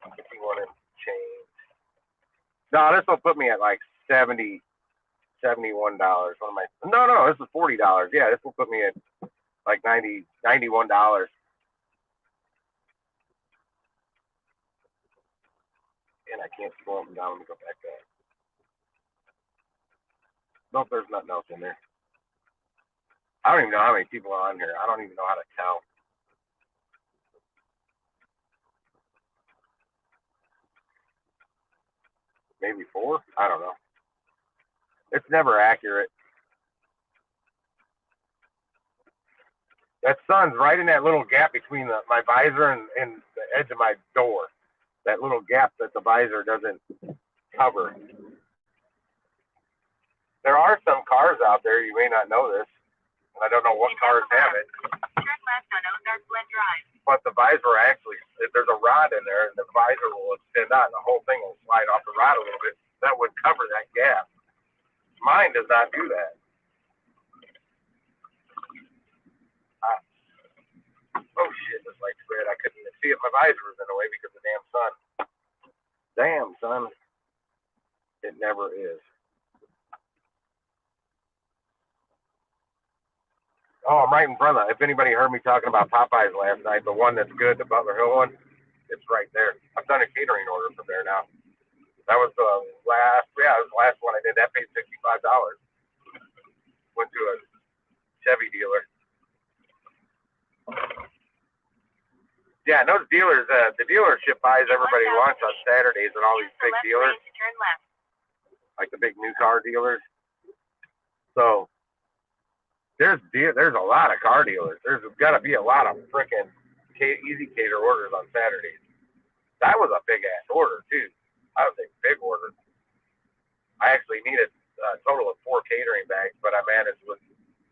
51 and change. No, this will put me at like $71. What am I? No, this is $40. Yeah, this will put me at like $91. And I can't scroll up and down. Let me go back up. Nope, there's nothing else in there. I don't even know how many people are on here. I don't even know how to count. Maybe 4? I don't know. It's never accurate. That sun's right in that little gap between my visor and the edge of my door. That little gap that the visor doesn't cover. There are some cars out there, you may not know this, and I don't know what cars have it. Turn left on Ozark Glen Drive. But the visor actually, there's a rod in there, and the visor will extend out, and the whole thing will slide off the rod a little bit. That would cover that gap. Mine does not do that. Oh shit, this light's red. I couldn't even see it. My visor was in the way because of the damn sun. Damn, son. It never is. Oh, I'm right in front of it. If anybody heard me talking about Popeyes last night, the one that's good, the Butler Hill one, it's right there. I've done a catering order from there now. That was the last one I did. That paid $65. Went to a Chevy dealer. Yeah, those dealers, the dealership buys everybody lunch on Saturdays and all these big dealers, like the big new car dealers. So there's a lot of car dealers. There's got to be a lot of freaking Easy Cater orders on Saturdays. That was a big ass order too. That was a big order. I actually needed a total of 4 catering bags, but I managed with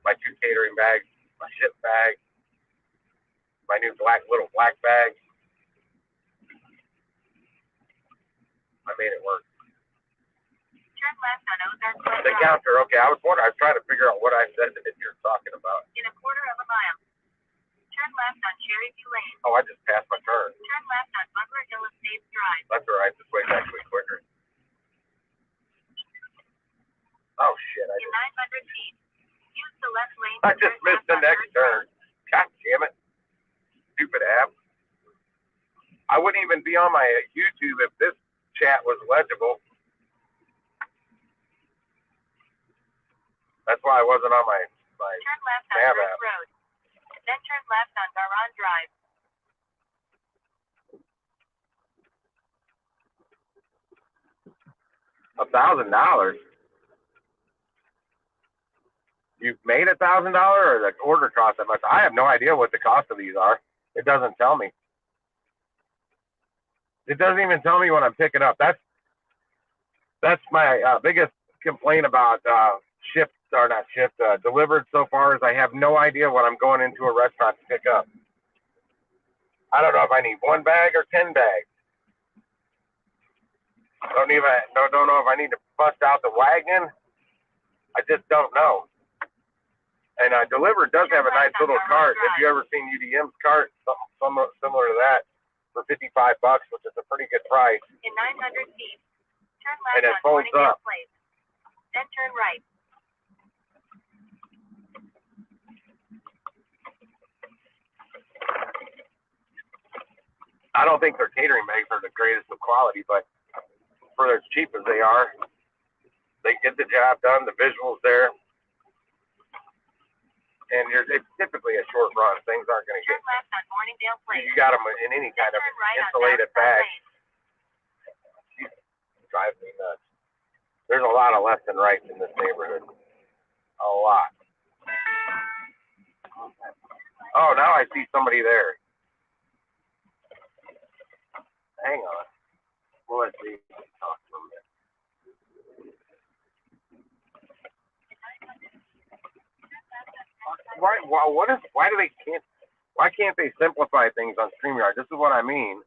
my 2 catering bags, my ship bag, my new little black bag. I made it work. Turn left on Ozark Glen Drive. The counter, okay. I was trying to figure out what I said that you're talking about. In a quarter of a mile, turn left on Cherry View Lane. Oh, I just passed my turn. Turn left on Butler Hill Estates Drive. That's all right. This way's actually quicker. Oh shit! In 900 feet, use the left lane. I just missed the next turn. God damn it! Stupid app. I wouldn't even be on my YouTube if this chat was legible. That's why I wasn't on my turn left on tab First app. Road. Then turn left on Garon Drive. $1,000. You've made $1,000, or the order cost that much? I have no idea what the cost of these are. It doesn't tell me. It doesn't even tell me when I'm picking up. That's my biggest complaint about delivered so far is I have no idea what I'm going into a restaurant to pick up. I don't know if I need 1 bag or 10 bags. Don't know if I need to bust out the wagon. I just don't know. And Delivered does have a nice little cart. Have you ever seen UDM's cart? Something similar to that for $55, which is a pretty good price. In 900 feet, turn left and it on folds Morningdale up. Place. Then turn right. I don't think their catering bags are the greatest of quality, but for as cheap as they are, they get the job done. The visuals there, and it's typically a short run. Things aren't going to Turn left on Morningdale Place. You got them in any kind of right insulated bag. Drives me nuts. There's a lot of left and rights in this neighborhood. A lot. I see somebody there. Hang on. Well, let's see. Talk for a minute. Why can't they simplify things on StreamYard? This is what I mean.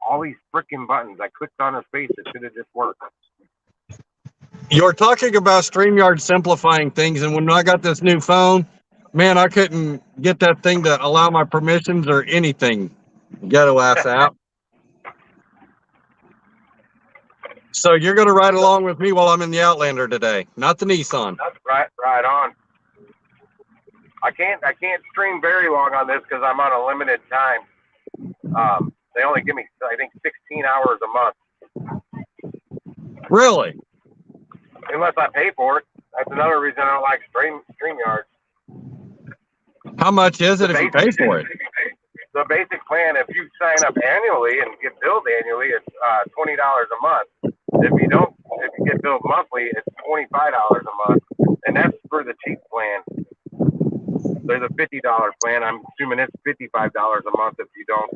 All these freaking buttons. I clicked on his face. It should have just worked. You're talking about StreamYard simplifying things, and when I got this new phone, man, I couldn't get that thing to allow my permissions or anything. Ghetto ass app. So you're going to ride along with me while I'm in the Outlander today, not the Nissan. That's right on. I can't stream very long on this because I'm on a limited time. They only give me, I think, 16 hours a month. Really? Unless I pay for it. That's another reason I don't like StreamYard. How much is it if you pay for it? The basic plan, if you sign up annually and get billed annually, it's $20 a month. If you get billed monthly, it's $25 a month, and that's for the cheap plan. There's a $50 plan. I'm assuming it's $55 a month if you don't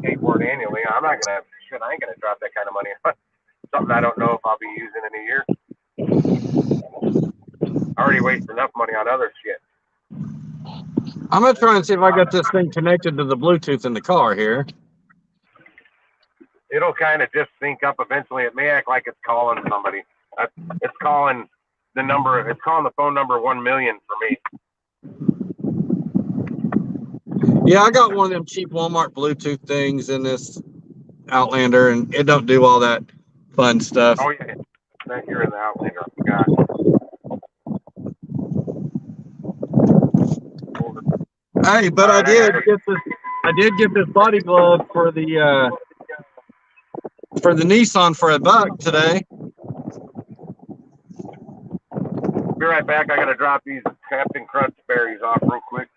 pay for it annually. I ain't gonna drop that kind of money on something I don't know if I'll be using in a year. I already waste enough money on other shit. I'm gonna try and see if I got this thing connected to the Bluetooth in the car here. It'll kind of just sync up eventually. It may act like it's calling somebody. It's calling the number. It's calling the phone number 1 million for me. Yeah, I got one of them cheap Walmart Bluetooth things in this Outlander, and it don't do all that fun stuff. Oh yeah, you're in the Outlander. I forgot. Hey, but I did get this body glove for the Nissan for $1 today. Be right back. I gotta drop these Captain Crunch berries off real quick.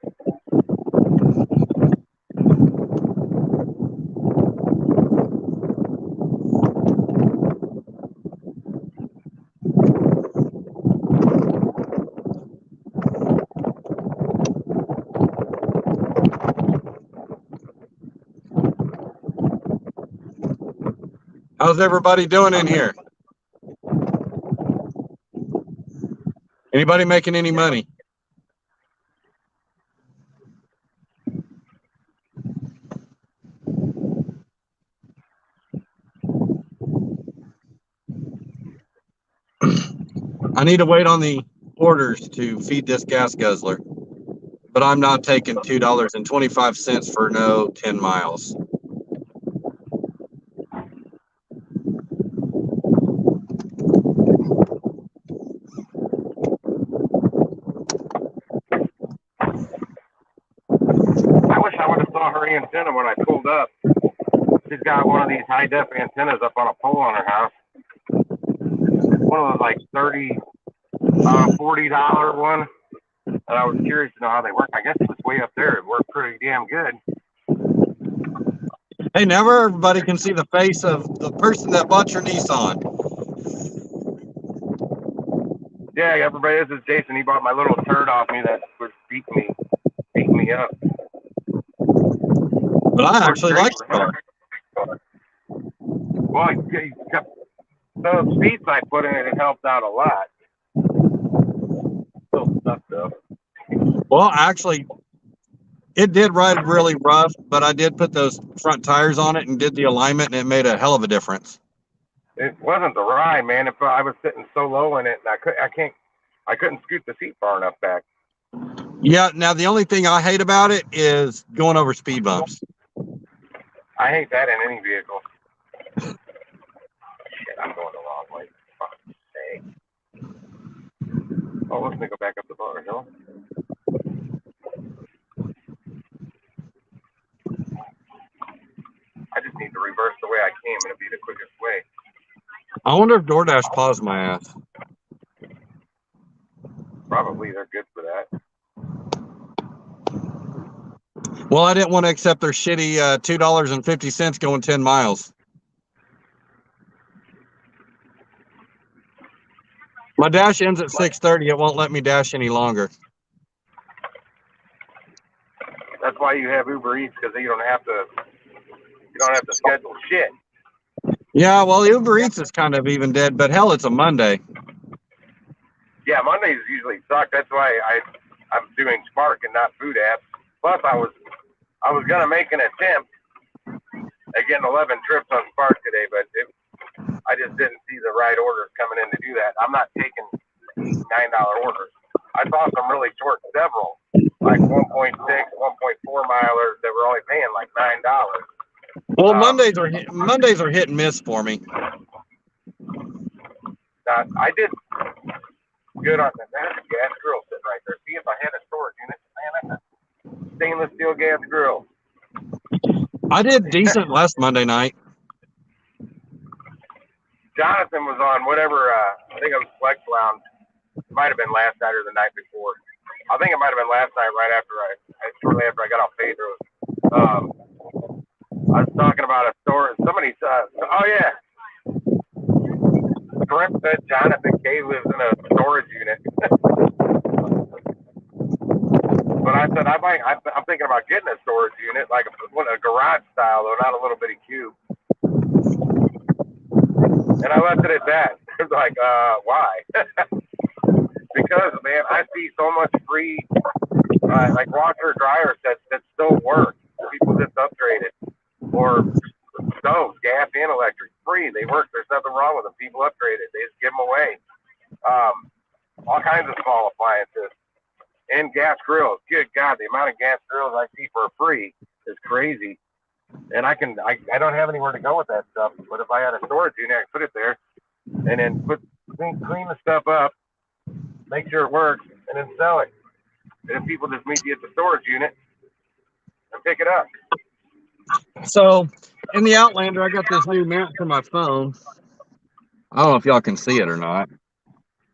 How's everybody doing in here? Anybody making any money? I need to wait on the orders to feed this gas guzzler, but I'm not taking $2.25 for no 10 miles. I wish I would have saw her antenna when I pulled up. She's got one of these high-def antennas up on a pole on her house. One of those like $40 one. And I was curious to know how they work. I guess it was way up there. It worked pretty damn good. Hey, never everybody can see the face of the person that bought your Nissan. Yeah, everybody, this is Jason. He bought my little turd off me that was beating me up. But I actually like the car. Well, those seats I put in it helped out a lot. Still stuck though. Well, actually, it did ride really rough, but I did put those front tires on it and did the alignment, and it made a hell of a difference. It wasn't the ride, man. If I was sitting so low in it, and I couldn't scoot the seat far enough back. Yeah. Now the only thing I hate about it is going over speed bumps. I hate that in any vehicle. Shit, I'm going the wrong way. Fuck's sake. Oh, let me go back up the bar hill. I just need to reverse the way I came. It'll be the quickest way. I wonder if DoorDash paused my ass. Probably they're good for that. Well, I didn't want to accept their shitty $2.50 going 10 miles. My dash ends at 6:30. It won't let me dash any longer. That's why you have Uber Eats, because you don't have to schedule shit. Yeah, well, Uber Eats is kind of even dead, but hell, it's a Monday. Yeah, Mondays usually suck. That's why I'm doing Spark and not food apps. Plus, I was gonna make an attempt at getting 11 trips on Spark today, but I just didn't see the right orders coming in to do that. I'm not taking $9 orders. I saw some really short several, like 1.6, 1.4 milers that were only paying like $9. Well, Mondays are hit and miss for me. I did good on that. There's a gas grill sitting right there. See, if I had a storage unit, man, that's a stainless steel gas grill. I did decent last Monday night. Jonathan was on whatever, I think it was Flex Lounge. It might have been last night or the night before. I think it might have been last night, right after shortly after I got off Pedro. I was talking about a store, and somebody said, oh yeah, Shrimp said Jonathan K lives in a storage unit. But I said, I'm thinking about getting a storage unit, like a garage style, though, not a little bitty cube. And I left it at that. It's like, why? Because, man, I see so much free, like washer dryer sets that still work. People just upgraded. Or stoves, gas and electric, free. They work. There's nothing wrong with them. People upgraded. They just give them away. All kinds of small appliances. And gas grills. Good God, the amount of gas grills I see for free is crazy. And I don't have anywhere to go with that stuff. But if I had a storage unit, I could put it there and then clean the stuff up, make sure it works, and then sell it. And if people just meet you at the storage unit and pick it up. So in the Outlander, I got this new mount for my phone. I don't know if y'all can see it or not.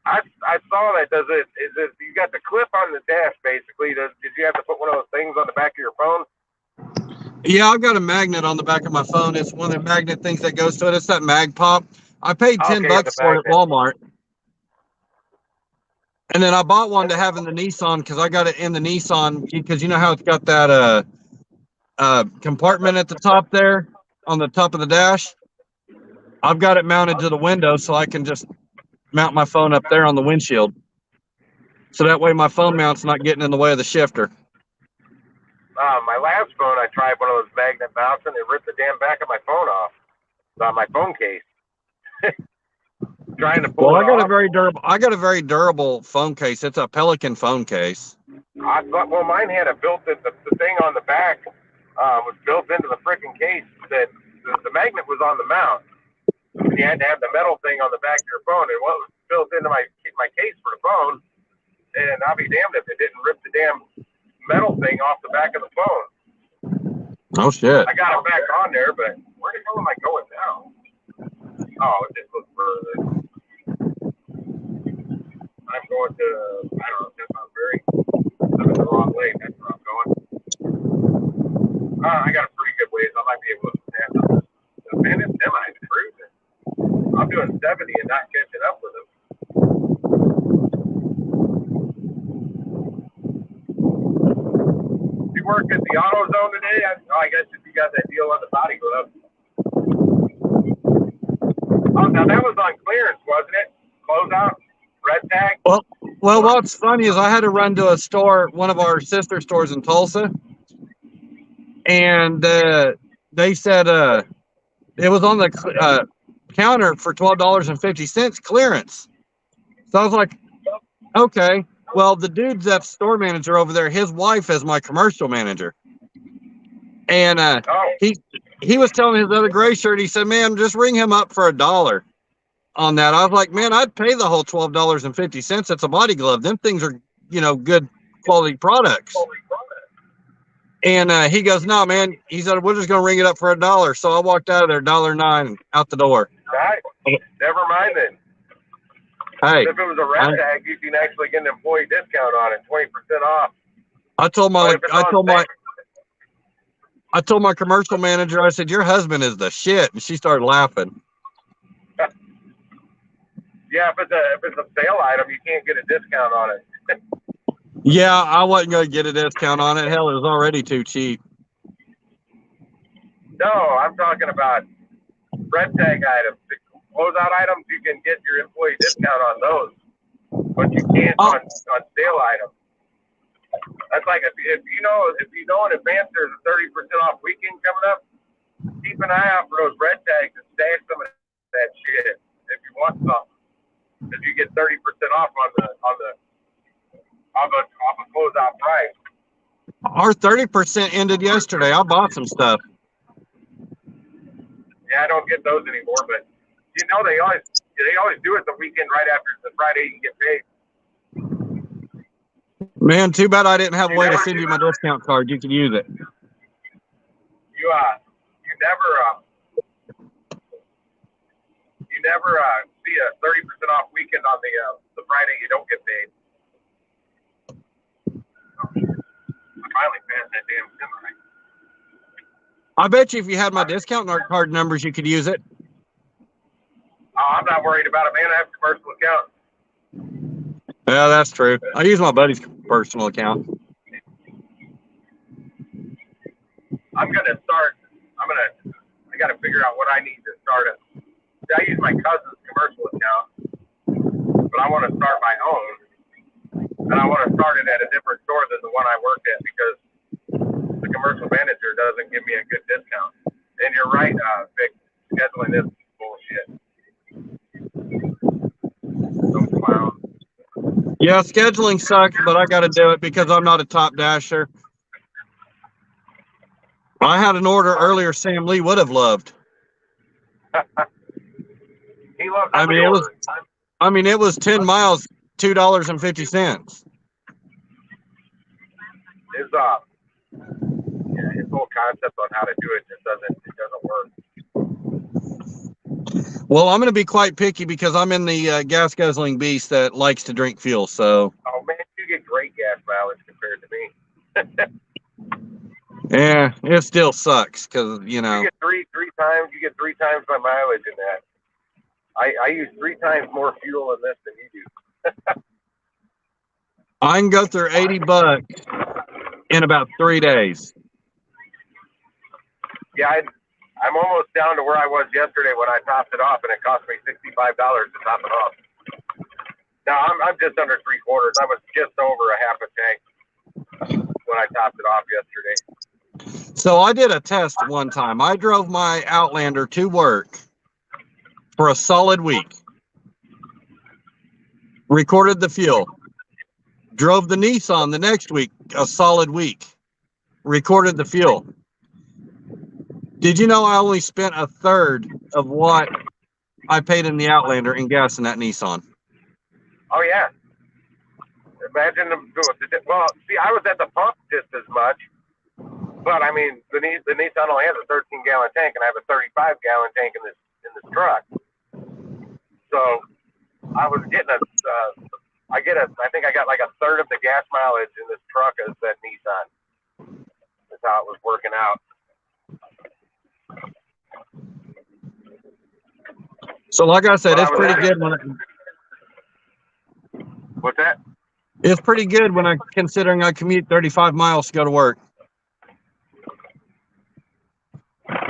I saw that. You got the clip on the dash basically? Did you have to put one of those things on the back of your phone? Yeah, I've got a magnet on the back of my phone. It's one of the magnet things that goes to it. It's that Mag Pop. I paid $10 for it at Walmart. And then I bought one to have in the Nissan because I got it in the Nissan because you know how it's got that compartment at the top there on the top of the dash. I've got it mounted to the window so I can just mount my phone up there on the windshield. So that way my phone mount's not getting in the way of the shifter. My last phone, I tried one of those magnet mounts and it ripped the damn back of my phone off. On my phone case. Trying to pull it off. I got a very durable phone case. It's a Pelican phone case. Well, mine had a built-in, the thing on the back was built into the freaking case that the magnet was on the mount. And you had to have the metal thing on the back of your phone. And what was built into my case for the phone, and I'll be damned if it didn't rip the damn metal thing off the back of the phone. Oh, shit. I got it back on there, but where the hell am I going now? Oh, it just goes further. I'm going to, I don't know, I'm in the wrong lane. That's where I'm going. I got a pretty good ways. I might be able to stand up. Man, this semi's cruising. I'm doing 70 and not catching up with him. You worked at the AutoZone today? I guess if you got that deal on the body glove. Oh, now that was on clearance, wasn't it? Closeout? Red tag? Well, what's funny is I had to run to a store, one of our sister stores in Tulsa, and they said it was on the counter for $12.50 clearance. So I was like, okay. Well, the dude's that store manager over there, his wife is my commercial manager. And he was telling his other gray shirt, he said, man, just ring him up for $1 on that. I was like, man, I'd pay the whole $12.50. It's a body glove. Them things are, good quality products. And he goes, no, man. He said, we're just going to ring it up for $1. So I walked out of there, $1.09 out the door. Right. Never mind then. Hey, if it was a red tag, you can actually get an employee discount on it, 20% off. I told my commercial manager, I said, your husband is the shit. And she started laughing. Yeah, if it's a sale item, you can't get a discount on it. Yeah, I wasn't going to get a discount on it. Hell, it was already too cheap. No, I'm talking about red tag items. Closeout items, you can get your employee discount on those, but you can't on sale items. That's like if you know in advance there's a 30% off weekend coming up, keep an eye out for those red tags and stash some of that shit if you want something. Because you get 30% off off a closeout price. Our 30% ended yesterday. I bought some stuff. Yeah, I don't get those anymore, but you know they always do it the weekend right after the Friday you get paid. Man, too bad I didn't have a way to send you my discount card. You could use it. You never see a 30% off weekend on the Friday you don't get paid. I finally passed that damn semi. I bet you if you had my discount card numbers, you could use it. Oh, I'm not worried about it, man. I have a commercial account. Yeah, that's true. I use my buddy's personal account. I gotta figure out what I need to start it. I use my cousin's commercial account, but I want to start my own, and I want to start it at a different store than the one I work at because the commercial manager doesn't give me a good discount. And you're right, Vic, scheduling this bullshit. Some clown. Yeah, scheduling sucks, but I got to do it because I'm not a top dasher. I had an order earlier Sam Lee would have loved. He loves it was 10 miles, $2.50. His whole concept on how to do it just doesn't work. Well, I'm going to be quite picky because I'm in the gas guzzling beast that likes to drink fuel. So. Oh man, you get great gas mileage compared to me. Yeah, it still sucks because you get three times my mileage in that. I use 3 times more fuel in this than you do. I can go through $80 in about 3 days. Yeah, I'm almost down to where I was yesterday when I topped it off, and it cost me $65 to top it off. Now I'm just under 3/4. I was just over a half a tank when I topped it off yesterday. So I did a test one time. I drove my Outlander to work for a solid week. Recorded the fuel. Drove the Nissan the next week, a solid week. Recorded the fuel. Did you know I only spent a third of what I paid in the Outlander in gas in that Nissan? Oh, yeah. Imagine them doing it. Well, see, I was at the pump just as much. But, I mean, the Nissan only has a 13-gallon tank, and I have a 35-gallon tank in this truck. So I was getting I think I got like a third of the gas mileage in this truck as that Nissan. That's how it was working out. So like I said, it's pretty good What's that? It's pretty good when considering I commute 35 miles to go to work.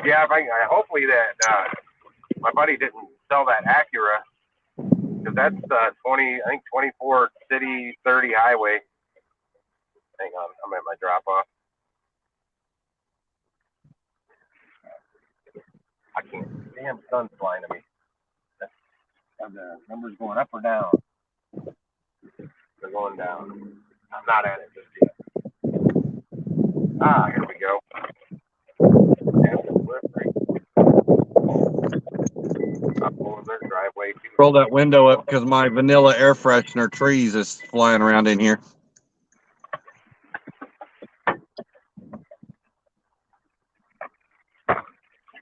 Yeah, hopefully that my buddy didn't sell that Acura. Because that's 24 city, 30 highway. Hang on, I'm at my drop off. I can't. Damn sun's flying at me. Are the numbers going up or down? They're going down. I'm not at it just yet. Ah, here we go. Driveway. Roll that window up because my vanilla air freshener trees is flying around in here.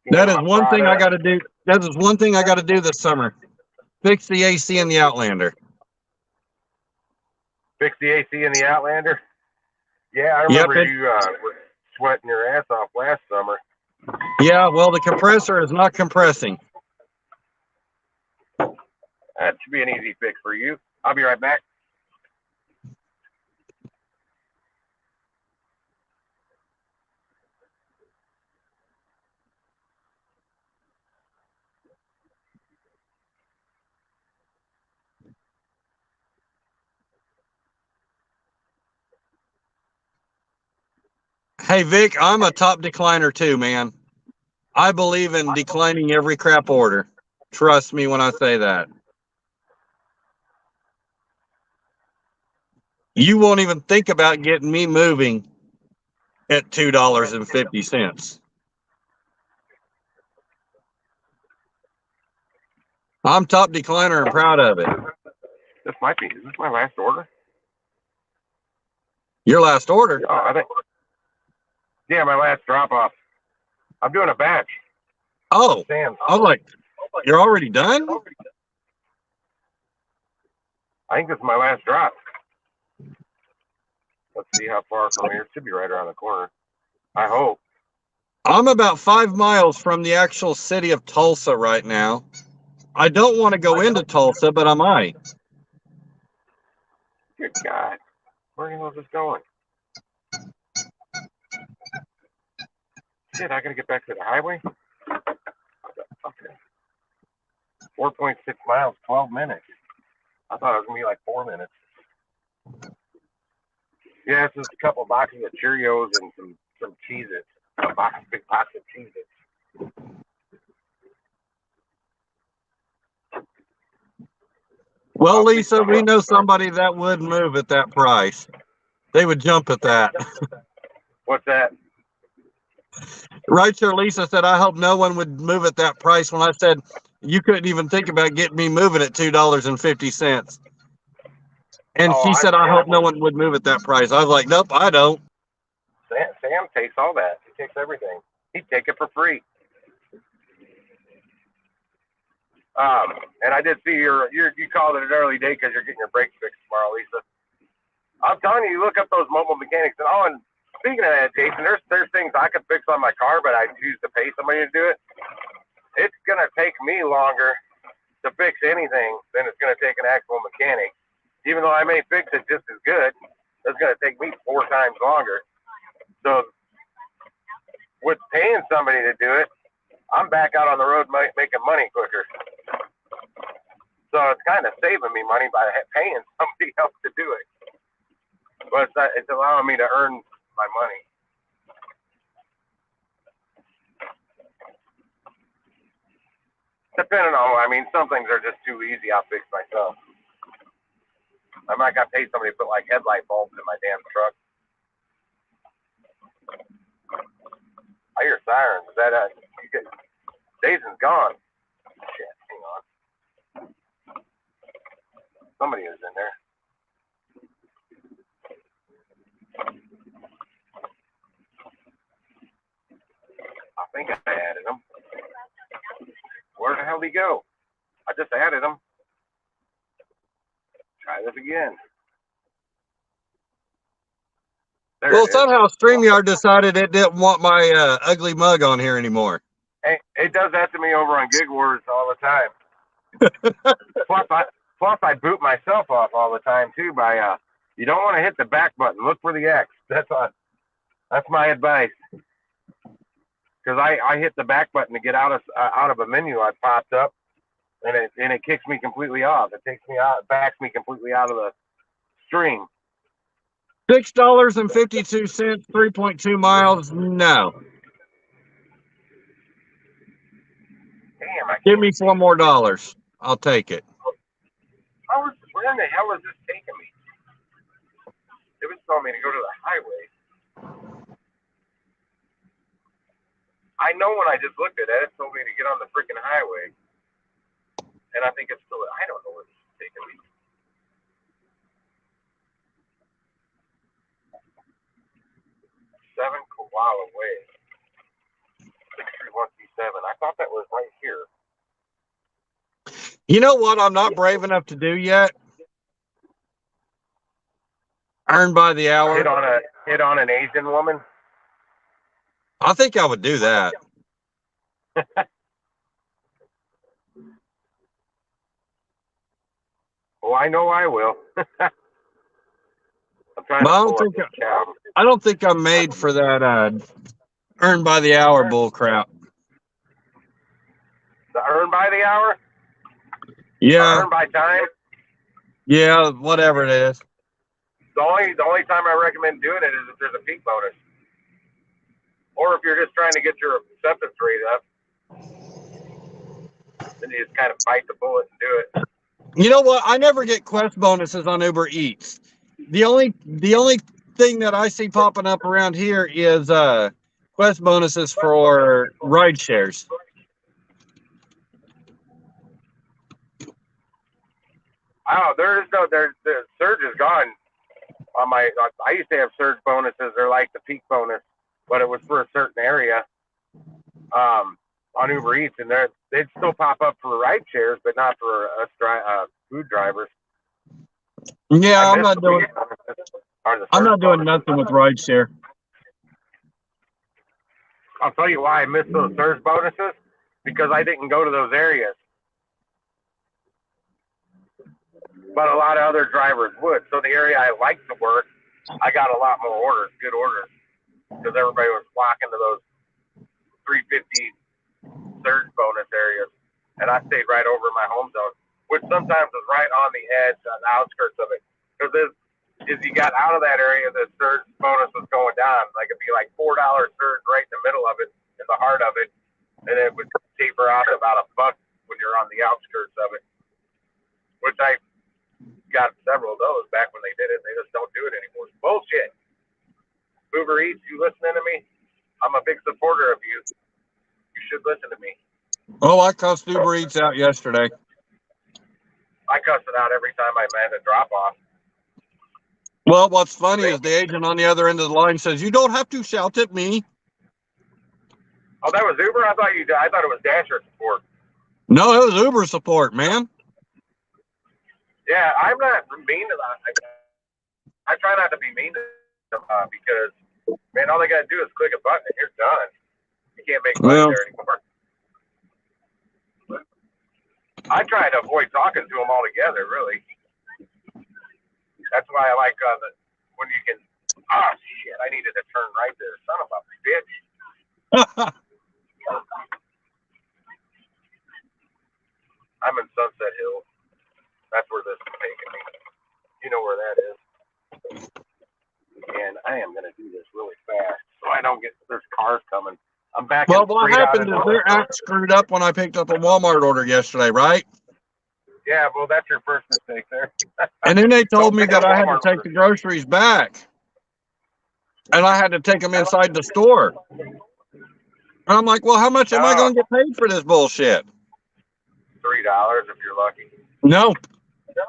That is one thing I got to do. That is one thing I got to do this summer. Fix the AC in the Outlander. Fix the AC in the Outlander? Yeah, I remember you were sweating your ass off last summer. Yeah, well, the compressor is not compressing. That should be an easy fix for you. I'll be right back. Hey, Vic, I'm a top decliner too, man. I believe in declining every crap order. Trust me when I say that. You won't even think about getting me moving at $2.50. I'm top decliner and proud of it. This might be. Is this my last order? Your last order? Oh, I think. Yeah, my last drop off. I'm doing a batch. Oh, Sam. I was like, you're already done? I think this is my last drop. Let's see how far from here. It should be right around the corner. I hope. I'm about 5 miles from the actual city of Tulsa right now. I don't want to go into Tulsa, but I might. Good God. Where the hell is this going? Shit, I gotta get back to the highway? Okay. 4.6 miles, 12 minutes. I thought it was gonna be like 4 minutes. Yeah, it's just a couple boxes of Cheerios and some Cheez-Its. A big box of Cheez-Its. Well, Lisa, we know somebody that would move at that price. They would jump at that. What's that? Right there, Lisa said, I hope no one would move at that price when I said you couldn't even think about getting me moving at $2.50. And she said, I hope no one would move at that price. I was like, nope, I don't. Sam takes all that. He takes everything. He'd take it for free. And I did see you called it an early day because you're getting your brakes fixed tomorrow, Lisa. I'm telling you, look up those mobile mechanics. And speaking of that, Jason, there's things I could fix on my car, but I choose to pay somebody to do it. It's gonna take me longer to fix anything than it's gonna take an actual mechanic. Even though I may fix it just as good, it's gonna take me 4 times longer. So with paying somebody to do it, I'm back out on the road making money quicker. So it's kind of saving me money by paying somebody else to do it. But it's allowing me to earn my money. Depending on, some things are just too easy. I'll fix myself. I might got to pay somebody to put like headlight bulbs in my damn truck. I hear sirens. Is that Jason's gone. Shit, hang on. Somebody is in there. I think I added him. Where the hell did he go? I just added him. Try this again. Well, somehow StreamYard decided it didn't want my ugly mug on here anymore. Hey, it does that to me over on Gig Wars all the time. Plus, I boot myself off all the time too by you don't want to hit the back button. Look for the X. That's my advice. Because I hit the back button to get out of a menu I popped up, and it kicks me completely off. It takes me out, backs me completely out of the stream. $6.52, 3.2 miles. No. Damn! Give me $4 more. I'll take it. Where in the hell is this taking me? It was telling me to go to the highway. I know when I just looked at it, it told me to get on the freaking highway. And I think it's still, I don't know where this is taking me. Seven Koala Way. 63127. I thought that was right here. You know what I'm not brave enough to do yet? Earn by the hour. Hit on an Asian woman. I think I would do that. Oh, I know I will. I'm trying I don't think I'm made for that earn by the hour bull crap. The earn by the hour? Yeah. Earn by time? Yeah, whatever it is. The only time I recommend doing it is if there's a peak bonus. Or if you're just trying to get your acceptance rate up, then you just kind of bite the bullet and do it. You know what? I never get Quest bonuses on Uber Eats. The only thing that I see popping up around here is Quest bonuses for ride shares. Oh, there's the surge is gone. I used to have surge bonuses or like the peak bonus, but it was for a certain area. On Uber Eats, and they'd still pop up for ride shares, but not for us food drivers. Yeah, I'm not doing nothing with ride share. I'll tell you why I missed those surge bonuses, because I didn't go to those areas. But a lot of other drivers would. So the area I like to work, I got a lot more orders, good orders, because everybody was flocking to those 350 surge bonus areas, and I stayed right over my home zone, which sometimes is right on the edge, on the outskirts of it. Because as you got out of that area, the surge bonus was going down. Like it'd be like $4 surge right in the middle of it, in the heart of it, and it would taper out to about $1 when you're on the outskirts of it. Which I got several of those back when they did it. They just don't do it anymore. It's bullshit. Uber Eats, you listening to me? I'm a big supporter of you. You should listen to me. Oh, I cussed Uber Eats out yesterday. I cuss it out every time I had a drop off. Well, what's funny is the agent on the other end of the line says, "You don't have to shout at me." Oh, that was Uber? I thought it was Dasher support. No, it was Uber support, man. Yeah, I'm not mean to that. I try not to be mean to them because, man, all they got to do is click a button and you're done. You can't make money there anymore. I try to avoid talking to them altogether, really. That's why I like when you can. Oh shit! I needed to turn right there, son of a bitch. I'm in Sunset Hills. That's where this is taking me. You know where that is. And I am gonna do this really fast so I don't get. There's cars coming. I'm back. Well, what happened is their app screwed up when I picked up a Walmart order yesterday, right? Yeah, well, that's your first mistake there. And then they told me that I had to take the groceries back. And I had to take them inside the store. And I'm like, well, how much am I going to get paid for this bullshit? $3 if you're lucky. No.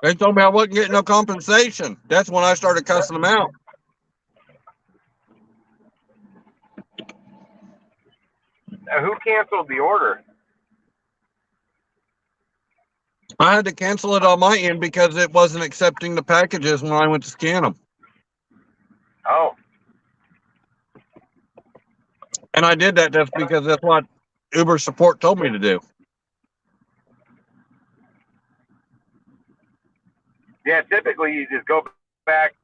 They told me I wasn't getting no compensation. That's when I started cussing them out. Now, who canceled the order? I had to cancel it on my end because it wasn't accepting the packages when I went to scan them. Oh. And I did that just because that's what Uber support told me to do. Yeah, typically you just go back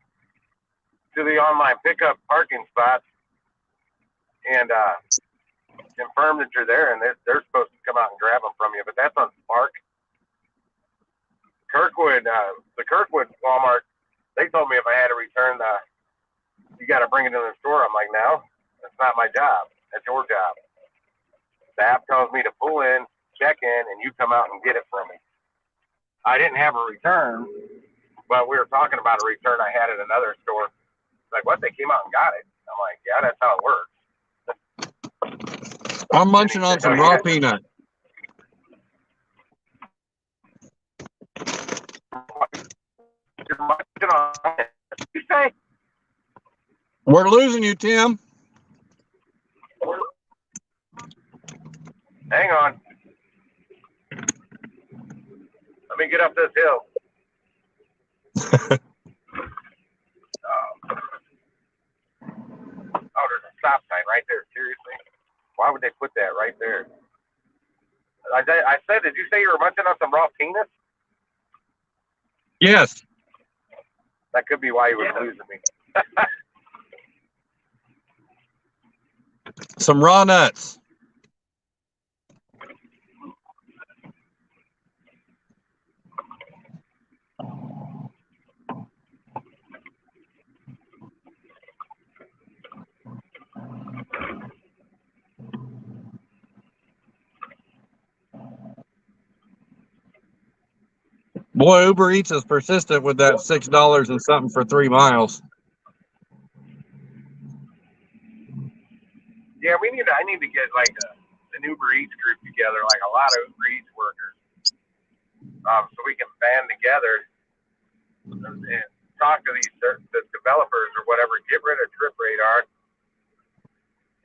to the online pickup parking spots and confirm that you're there, and they're supposed to come out and grab them from you. But that's on Spark. Kirkwood, the Kirkwood Walmart, they told me if I had to return you got to bring it in the store. I'm like, no, that's not my job. That's your job. The app tells me to pull in, check in, and you come out and get it from me. I didn't have a return, but we were talking about a return I had at another store. Like, what? They came out and got it. I'm like, yeah, that's how it works. I'm munching on some raw peanut. You're munching on it. You say? We're losing you, Tim. Hang on. Let me get up this hill. Oh, there's a stop sign right there. Seriously? Why would they put that right there? I said, did you say you were munching on some raw penis? Yes. That could be why he was losing me. Some raw nuts. Boy, Uber Eats is persistent with that $6 and something for 3 miles. Yeah, I need to get like an Uber Eats group together, like a lot of Uber Eats workers, so we can band together and talk to the developers or whatever. Get rid of Trip Radar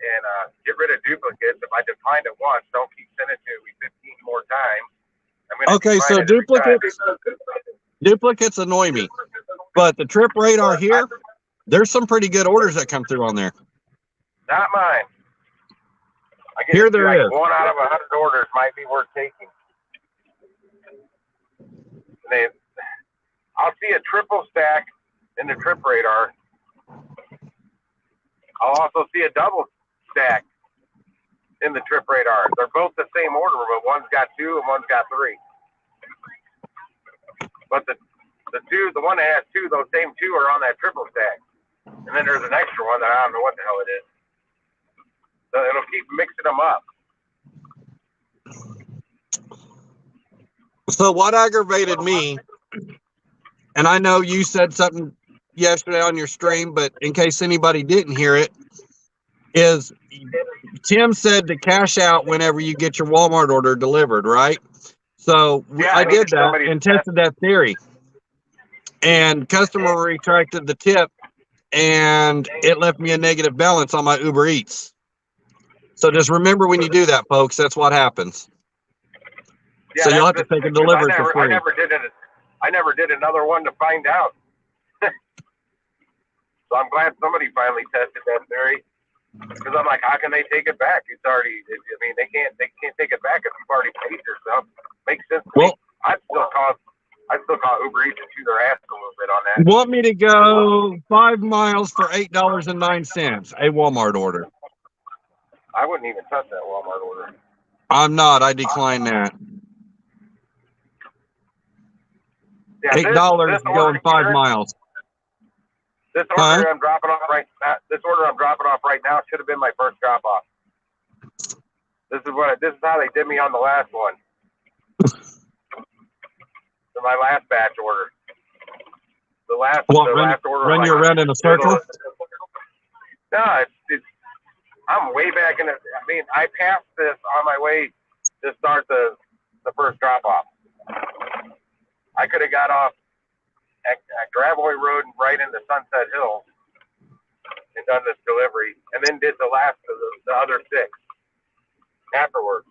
and get rid of duplicates. If I declined it once, don't keep sending it to me 15 more times. Okay, so duplicates annoy me, but the Trip Radar here, there's some pretty good orders that come through on there. Not mine. I guess Here there is. 1 out of 100 orders might be worth taking. I'll see a triple stack in the Trip Radar. I'll also see a double stack in the Trip Radar. They're both the same order, but one's got 2 and one's got 3. But the one that has 2, those same 2 are on that triple stack. And then there's an extra one that I don't know what the hell it is. So it'll keep mixing them up. So what aggravated me, and I know you said something yesterday on your stream, but in case anybody didn't hear it, is Tim said to cash out whenever you get your Walmart order delivered, right? So yeah, I did that and tested that theory. And customer retracted the tip, and it left me a negative balance on my Uber Eats. So just remember when you do that, folks, that's what happens. Yeah, so you'll have to take a delivery for free. I never did another one to find out. So I'm glad somebody finally tested that theory. Because I'm like, how can they take it back? It's already. I mean, they can't take it back if you've already paid yourself. Makes sense to me. I'd still call Uber Eats and chew their ass a little bit on that. Want me to go 5 miles for $8.09? A Walmart order. I wouldn't even touch that Walmart order. I'm not. I decline that. Yeah, $8 going 5 miles. This order I'm dropping off right now. This order I'm dropping off right now should have been my first drop off. This is how they did me on the last one. So my last batch order. The last order. Run your rent in a circle? No, it's I'm way back in it. I mean, I passed this on my way to start the first drop off. I could have got off at Gravois Road and right into Sunset Hills and done this delivery, and then did the last of the other 6 afterwards.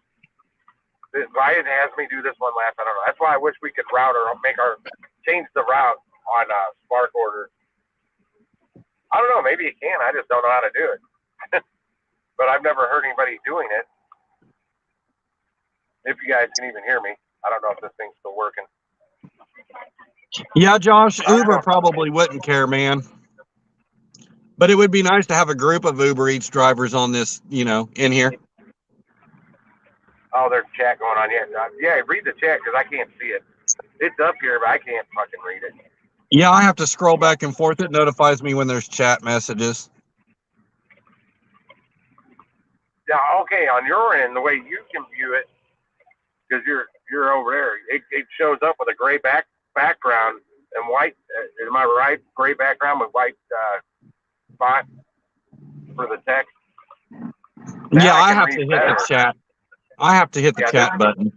Why it has me do this one last, I don't know. That's why I wish we could change the route on Spark Order. I don't know, maybe you can. I just don't know how to do it. But I've never heard anybody doing it. If you guys can even hear me, I don't know if this thing's still working. Yeah, Josh, Uber probably wouldn't care, man. But it would be nice to have a group of Uber Eats drivers on this, in here. Oh, there's chat going on. Yeah, read the chat because I can't see it. It's up here, but I can't fucking read it. Yeah, I have to scroll back and forth. It notifies me when there's chat messages. Yeah, okay, on your end, the way you can view it, because you're over there, it shows up with a gray background and white. Am I right? Gray background with white font for the text. Yeah, I have to hit the chat. I have to hit the chat button.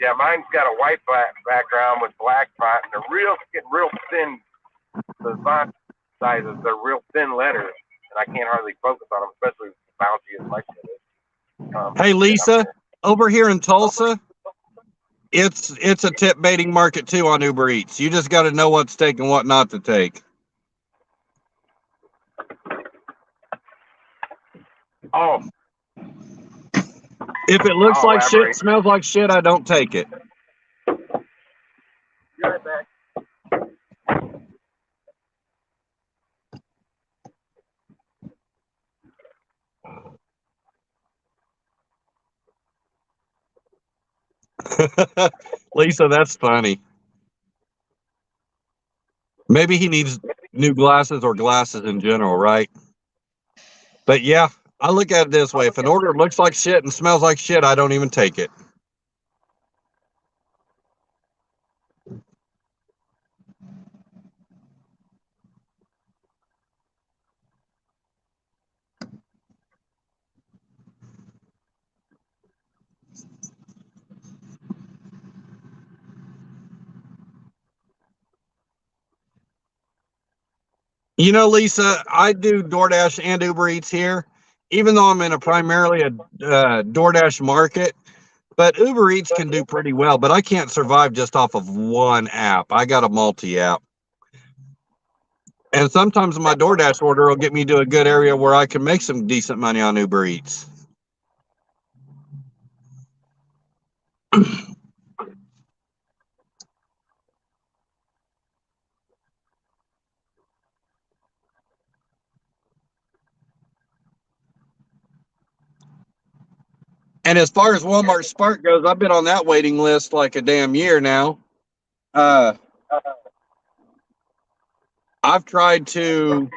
Yeah, mine's got a white background with black font, and they're real thin. The font sizes, they're real thin letters, and I can't hardly focus on them, especially bouncy as my shit is. Hey, Lisa, over here in Tulsa, it's a tip baiting market too on Uber Eats. You just got to know what to take and what not to take. Oh. If it looks like shit, smells like shit, I don't take it. You're right back. Lisa, that's funny. Maybe he needs new glasses or glasses in general, right? But yeah, I look at it this way. If an order looks like shit and smells like shit, I don't even take it. You know, Lisa, I do DoorDash and Uber Eats here, even though I'm in a primarily a DoorDash market. But Uber Eats can do pretty well, but I can't survive just off of one app. I got a multi-app. And sometimes my DoorDash order will get me to a good area where I can make some decent money on Uber Eats. And as far as Walmart Spark goes, I've been on that waiting list like a damn year now. I've tried to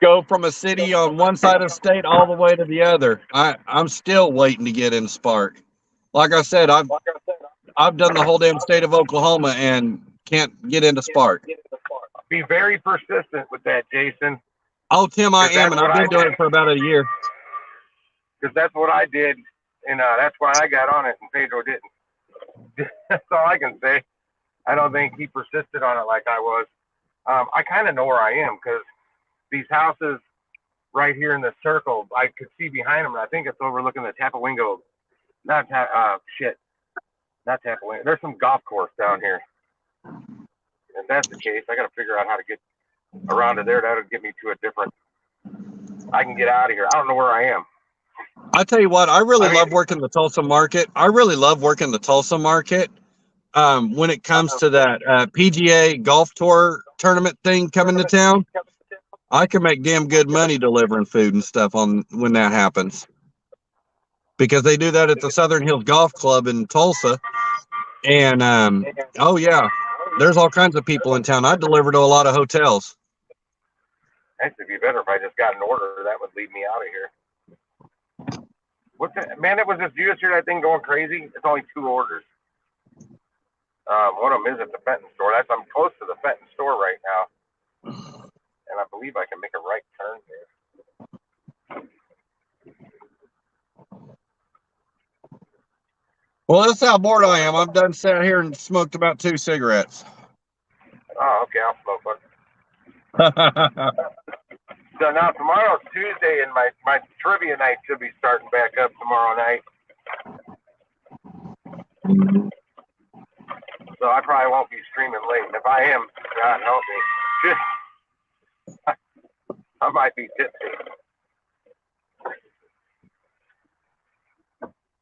go from a city on one side of the state all the way to the other. I'm still waiting to get in Spark. Like I said, I've done the whole damn state of Oklahoma and can't get into Spark. Be very persistent with that, Jason. Oh, Tim, I am, and I've been doing it for about a year. Because that's what I did, and that's why I got on it, and Pedro didn't. That's all I can say. I don't think he persisted on it like I was. I kind of know where I am because these houses right here in the circle, I could see behind them, and I think it's overlooking the Tapawingo. Not Tapawingo. There's some golf course down here. If that's the case, I got to figure out how to get around to there. That'll get me to a different. I can get out of here. I don't know where I am. I tell you what, I love working the Tulsa market. I really love working the Tulsa market. When it comes to that PGA golf tour tournament thing coming to town, I can make damn good money delivering food and stuff on when that happens. Because they do that at the Southern Hills Golf Club in Tulsa. And oh yeah, there's all kinds of people in town. I deliver to a lot of hotels. Actually, it'd be better if I just got an order. That would lead me out of here. What's that? Man, it was just yesterday, that thing going crazy. It's only 2 orders. One of them is at the Fenton store. I'm close to the Fenton store right now. And I believe I can make a right turn there. Well, that's how bored I am. I've done sat here and smoked about 2 cigarettes. Oh, okay. I'll smoke one. So now tomorrow's Tuesday, and my trivia night should be starting back up tomorrow night. So I probably won't be streaming late. If I am, God help me. I might be tipsy.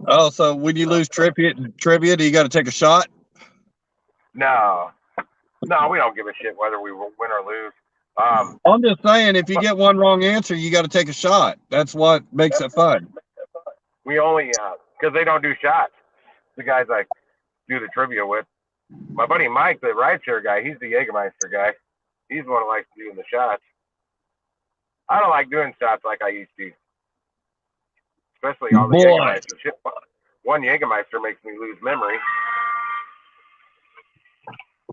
Oh, so when you lose trivia, do you got to take a shot? No, we don't give a shit whether we win or lose. I'm just saying, if you get one wrong answer, you got to take a shot. That's what makes it fun. We only, because they don't do shots. The guys I do the trivia with. My buddy Mike, the rideshare guy, he's the Jägermeister guy. He's the one who likes doing the shots. I don't like doing shots like I used to. Especially all the Jägermeister shit. One Jägermeister makes me lose memory.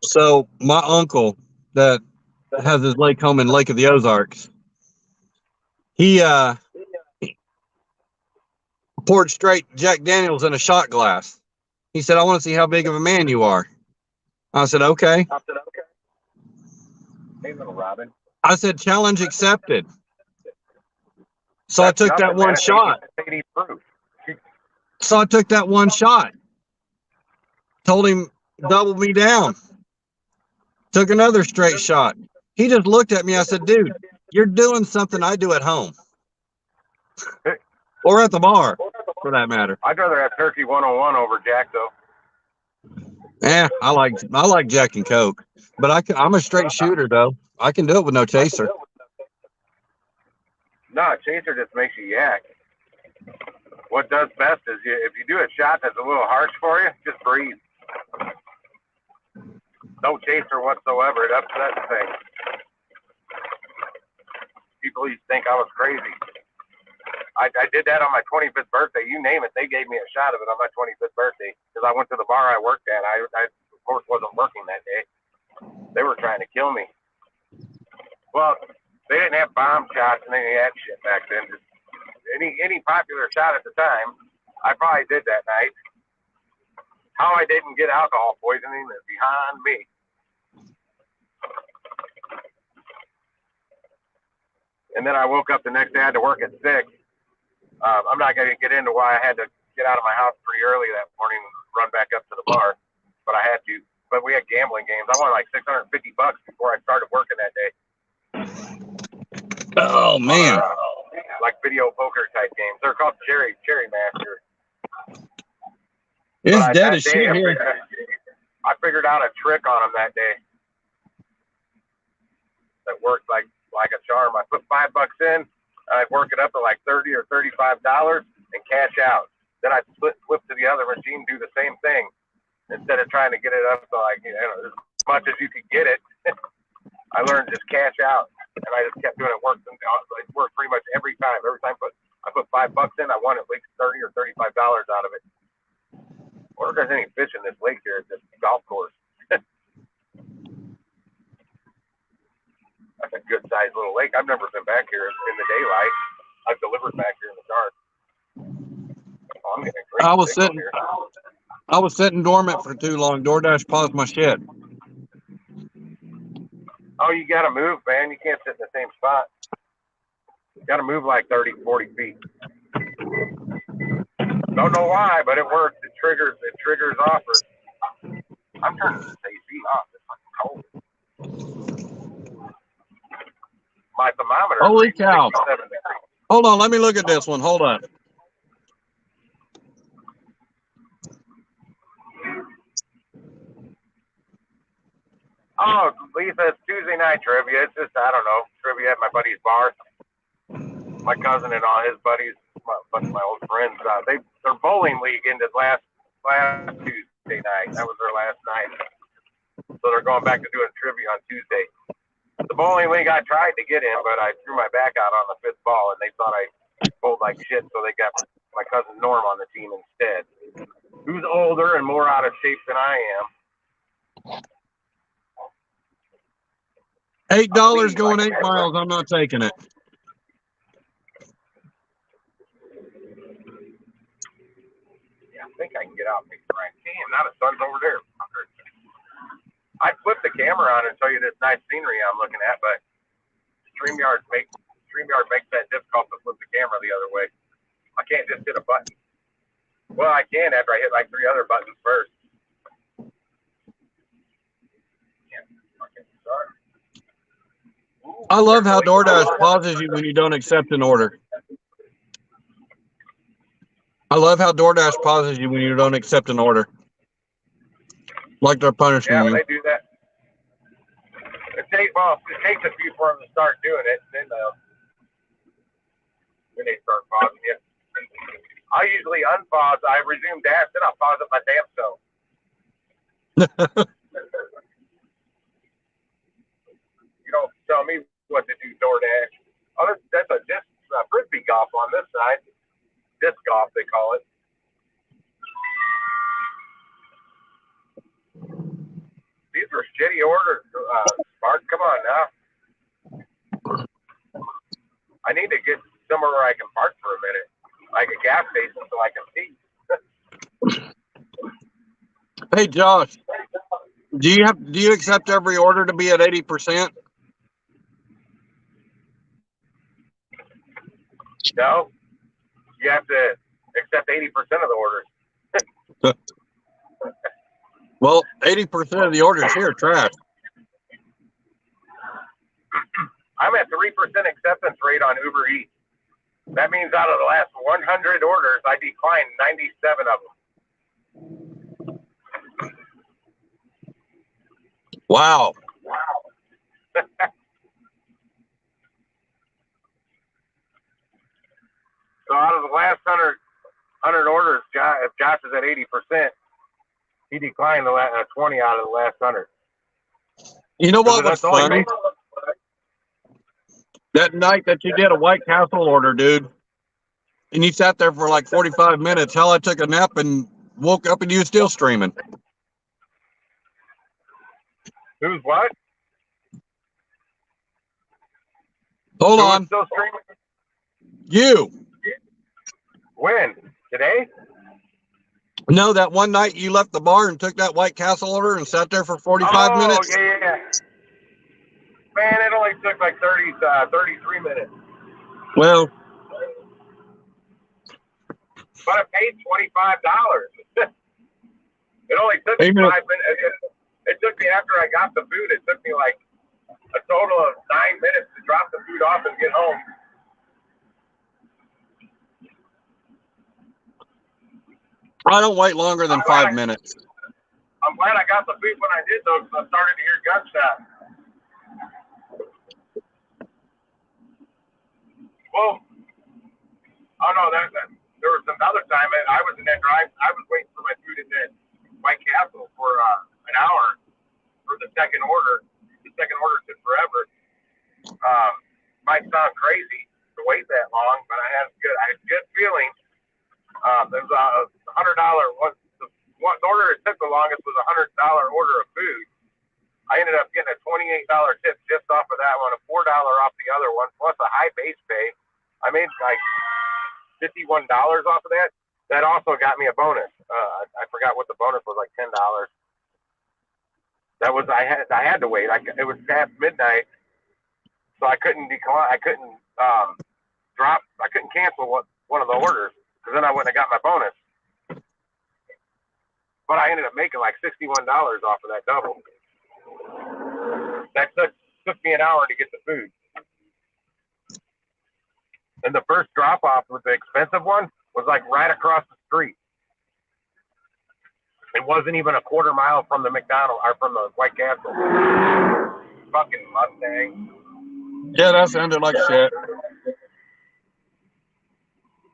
So my uncle that has his lake home in Lake of the Ozarks, he poured straight Jack Daniels in a shot glass. He said, "I want to see how big of a man you are." I said, "Okay." Hey, little Robin. I said, "Challenge accepted." So I took that one shot. So I took that one shot. Told him, double me down. Took another straight shot. He just looked at me. I said, "Dude, you're doing something I do at home." Or at the bar, for that matter. I'd rather have Turkey 101 over Jack, though. Yeah, I like Jack and Coke. But I'm a straight shooter, though. I can do it with no chaser. No, chaser just makes you yak. What does best is if you do a shot that's a little harsh for you, just breathe. No chaser whatsoever. It upsets things. People used to think I was crazy. I did that on my 25th birthday. You name it, they gave me a shot of it on my 25th birthday because I went to the bar I worked at. I of course wasn't working that day. They were trying to kill me. Well, they didn't have bomb shots and any of that shit back then. Just any popular shot at the time, I probably did that night. How I didn't get alcohol poisoning is behind me. And then I woke up the next day. I had to work at 6. I'm not going to get into why I had to get out of my house pretty early that morning and run back up to the bar, but I had to. But we had gambling games. I won like $650 before I started working that day. Oh man! Like video poker type games. They're called Cherry Master. It's dead as shit here. I figured out a trick on them that day that worked like a charm. I put $5 in. I'd work it up to like $30 or $35 and cash out. Then I'd flip to the other machine, do the same thing instead of trying to get it up to like as much as you could get it. I learned just cash out, and I just kept doing it. It worked pretty much every time. Every time I put $5 in, I won at least $30 or $35 out of it. I wonder if there's any fish in this lake here at this golf course. That's a good sized little lake. I've never been back here in the daylight. I've delivered back here in the dark. Oh, I'm getting a great signal here. I was sitting dormant for too long. DoorDash paused my shit. Oh, you got to move, man. You can't sit in the same spot. You got to move like 30, 40 feet. Don't know why, but it works. It triggers offers. I'm turning this AC off. It's fucking cold. My thermometer. Holy cow. Hold on, let me look at this one. Hold on. Oh, Lisa, it's Tuesday night trivia. It's just, I don't know, trivia at my buddy's bar. My cousin and all his buddies, my old friends, their bowling league ended last Tuesday night. That was their last night. So they're going back to doing trivia on Tuesday. The bowling league I tried to get in, but I threw my back out on the 5th ball, and they thought I bowled like shit, so they got my cousin Norm on the team instead, who's older and more out of shape than I am. $8 going 8 miles. I'm not taking it. Yeah, I think I can get out and make the right. Damn, now the sun's over there. I flipped the camera on and show you this nice scenery I'm looking at, but StreamYard makes that difficult to flip the camera the other way. I can't just hit a button. Well, I can after I hit like 3 other buttons first. Yeah, fucking start. I love how DoorDash pauses you when you don't accept an order. I love how DoorDash pauses you when you don't accept an order. Like they're punishing you. Yeah, they do that. It takes a few for them to start doing it, and then they start pausing you. I usually unpause. I resume dash, then I'll pause up my damn self. You don't tell me what to do, DoorDash. Oh, that's a disc frisbee golf on this side. Disc golf, they call it. These are shitty orders, Spark. Come on now. I need to get somewhere where I can park for a minute, like a gas station, so I can see. Hey, Josh, do you accept every order to be at 80%? No, you have to accept 80% of the orders. Well, 80% of the orders here are trash. I'm at 3% acceptance rate on Uber Eats. That means out of the last 100 orders, I declined 97 of them. Wow. So out of the last 100 orders, if Josh is at 80%, he declined 20 out of the last 100. You know what was funny? That night that you did a White Castle order, dude, and you sat there for like 45 minutes. Hell, I took a nap and woke up and you were still streaming. Who's what? Hold on. Still streaming? You. When? Today? No, that one night you left the bar and took that White Castle order and sat there for 45 minutes. Oh, yeah. Man, it only took like 33 minutes. Well, but I paid $25. It only took me even 5 minutes. It took me after I got the food. It took me like a total of 9 minutes to drop the food off and get home. I don't wait longer than 5 minutes. I'm glad I got the food when I did, though, because I started to hear gunshots. Well, oh no, there was another time I was in that drive. I was waiting for my food in that White Castle for an hour for the second order. The second order took forever. Might sound crazy to wait that long, but I had a good feeling. There was a $100 one. The order that took the longest was a $100 order of food. I ended up getting a $28 tip just off of that one, a $4 off the other one, plus a high base pay. I made like $51 off of that. That also got me a bonus. I forgot what the bonus was, like $10. That was I had to wait. It was past midnight, so I couldn't decline. I couldn't drop. I couldn't cancel one of the orders because then I wouldn't have got my bonus. But I ended up making like $61 off of that double. That took me an hour to get the food. And the first drop off with the expensive one was like right across the street. It wasn't even a quarter mile from the McDonald's or from the White Castle. Fucking Mustang. Yeah, that sounded like shit.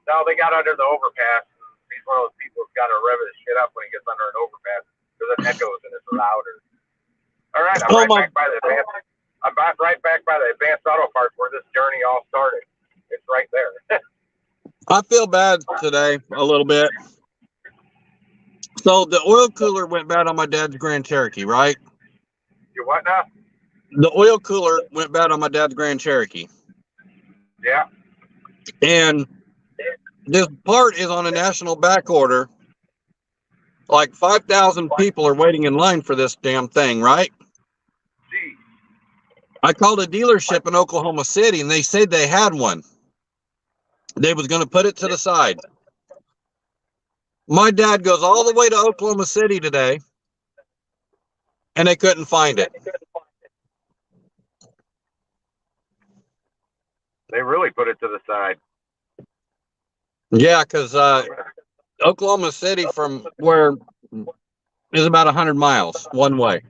No, they got under the overpass. He's one of those people who's got to rev his shit up when he gets under an overpass because it echoes and it's louder. All right, I'm right back by the advanced auto parts where this journey all started. It's right there. I feel bad today a little bit. So the oil cooler went bad on my dad's Grand Cherokee, right? You what now? The oil cooler went bad on my dad's Grand Cherokee. Yeah. And this part is on a national back order. Like 5,000 people are waiting in line for this damn thing, right? Gee. I called a dealership in Oklahoma City, and they said they had one. They was going to put it to the side. My dad goes all the way to Oklahoma City today, and they couldn't find it. They really put it to the side. Yeah, because Oklahoma City from where is about 100 miles one way.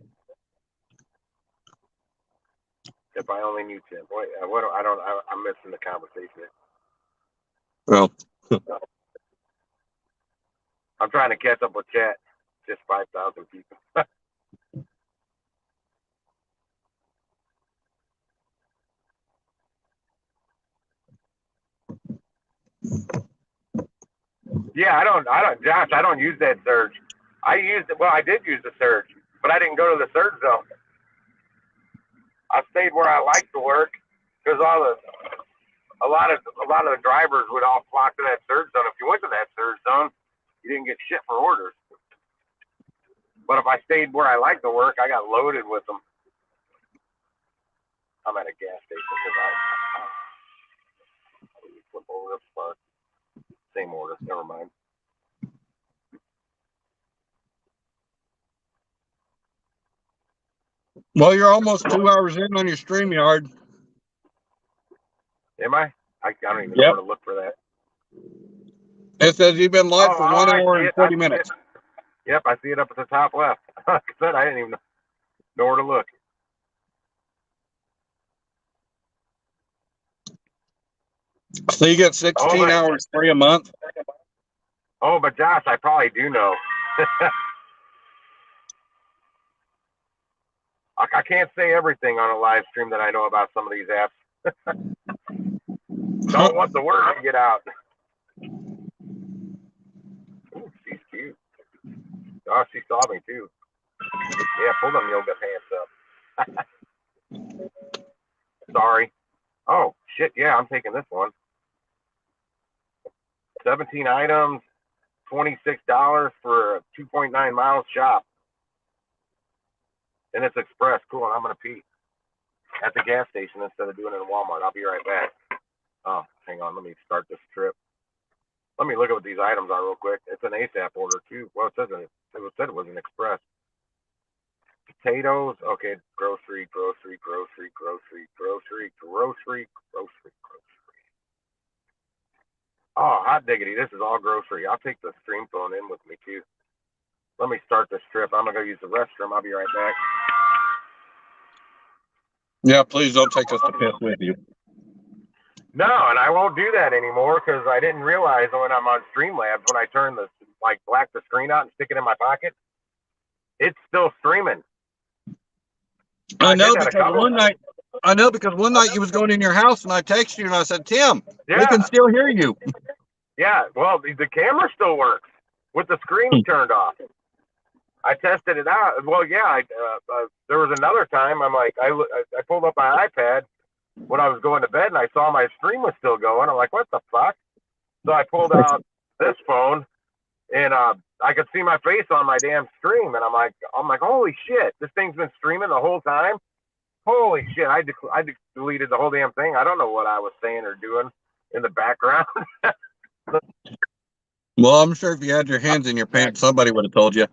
If I only knew, Tim. I'm missing the conversation. Well, I'm trying to catch up with chat. Just 5,000 people. Yeah, I don't, Josh, I don't use that surge. I did use the surge, but I didn't go to the surge zone. I stayed where I liked to work because a lot of the drivers would all flock to that surge zone. If you went to that surge zone, you didn't get shit for orders. But if I stayed where I liked to work, I got loaded with them. I'm at a gas station because flip over this part. Same order. Never mind. well, you're almost 2 hours in on your StreamYard. Am I? I don't even know where to look for that. It says you've been live for 1 hour and 40 minutes. Yep, I see it up at the top left. Like I said, I didn't even know where to look. So you get 16 hours free a month? Oh, but Josh, I probably do know. I can't say everything on a live stream that I know about some of these apps. Don't want the word to get out. Ooh, she's cute. Oh, she saw me too. Yeah, pull them yoga pants up. Sorry. Oh, shit, yeah, I'm taking this one. 17 items, $26 for a 2.9 miles shop. And it's express. Cool, I'm going to pee at the gas station instead of doing it in Walmart. I'll be right back. Oh, hang on. Let me start this trip. Let me look at what these items are real quick. It's an ASAP order too. Well, it said it was an express. Potatoes. Okay, grocery. Oh, hot diggity. This is all grocery. I'll take the stream phone in with me too. Let me start this trip. I'm going to go use the restroom. I'll be right back. Yeah, please don't take us to piss with you. No, and I won't do that anymore because I didn't realize when I'm on Streamlabs, when I turn black the screen out and stick it in my pocket, it's still streaming. I know because one night you was going in your house and I texted you and I said, Tim, we can still hear you. Yeah, well, the camera still works with the screen turned off. I tested it out. Well, yeah, there was another time I'm like, I pulled up my iPad when I was going to bed and I saw my stream was still going. I'm like, what the fuck? So I pulled out this phone and I could see my face on my damn stream. And I'm like, holy shit, this thing's been streaming the whole time. Holy shit, I deleted the whole damn thing. I don't know what I was saying or doing in the background. Well, I'm sure if you had your hands in your pants, somebody would have told you.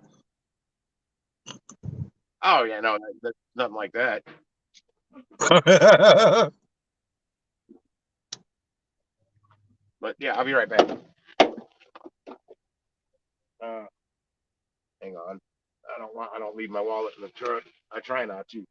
Oh, yeah, no, that's nothing like that. But yeah, I'll be right back. Hang on. I don't leave my wallet in the truck. I try not to.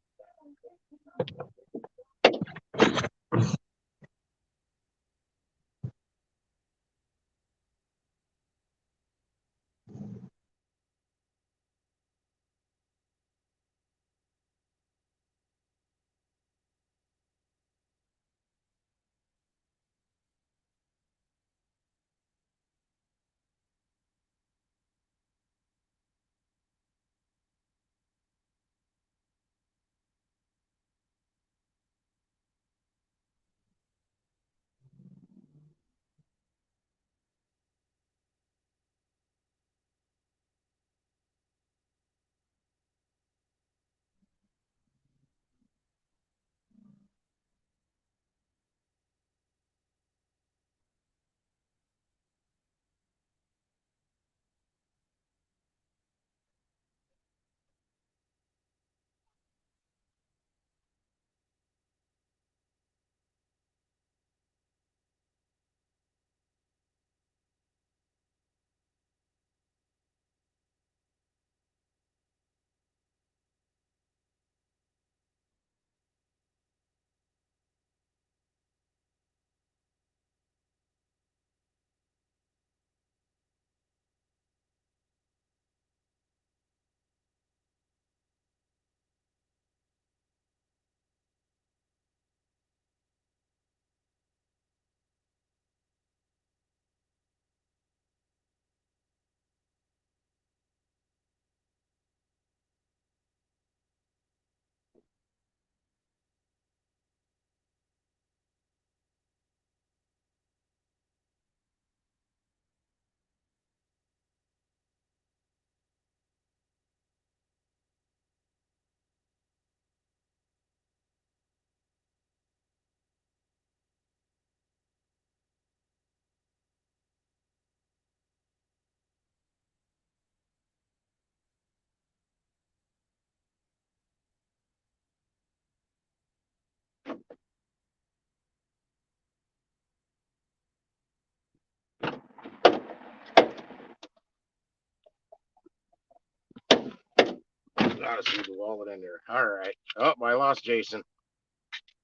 Gotta see the wallet in there. All right. Oh, I lost Jason.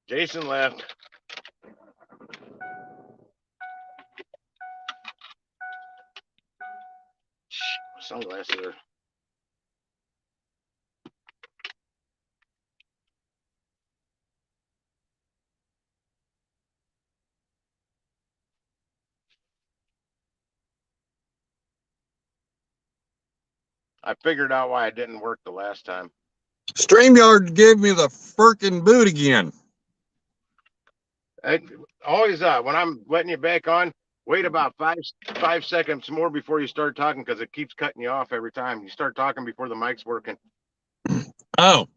Jason left. My sunglasses are. I figured out why it didn't work the last time. StreamYard gave me the freaking boot again. Always when I'm letting you back on, wait about 5 seconds more before you start talking because it keeps cutting you off every time. You start talking before the mic's working. Oh.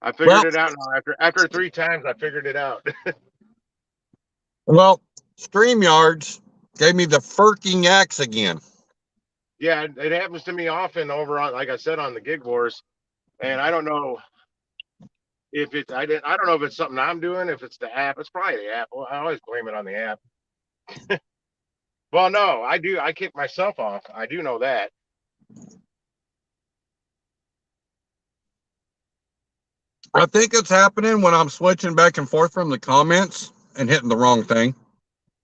I figured it out now. After 3 times, I figured it out. Well, StreamYards gave me the freaking axe again. Yeah, it happens to me often over on, like I said, on the Gig Wars, and I don't know if it's I don't know if it's something I'm doing, if it's the app. It's probably the app. Well, I always blame it on the app. Well, no, I do. I kick myself off. I do know that. I think it's happening when I'm switching back and forth from the comments and hitting the wrong thing.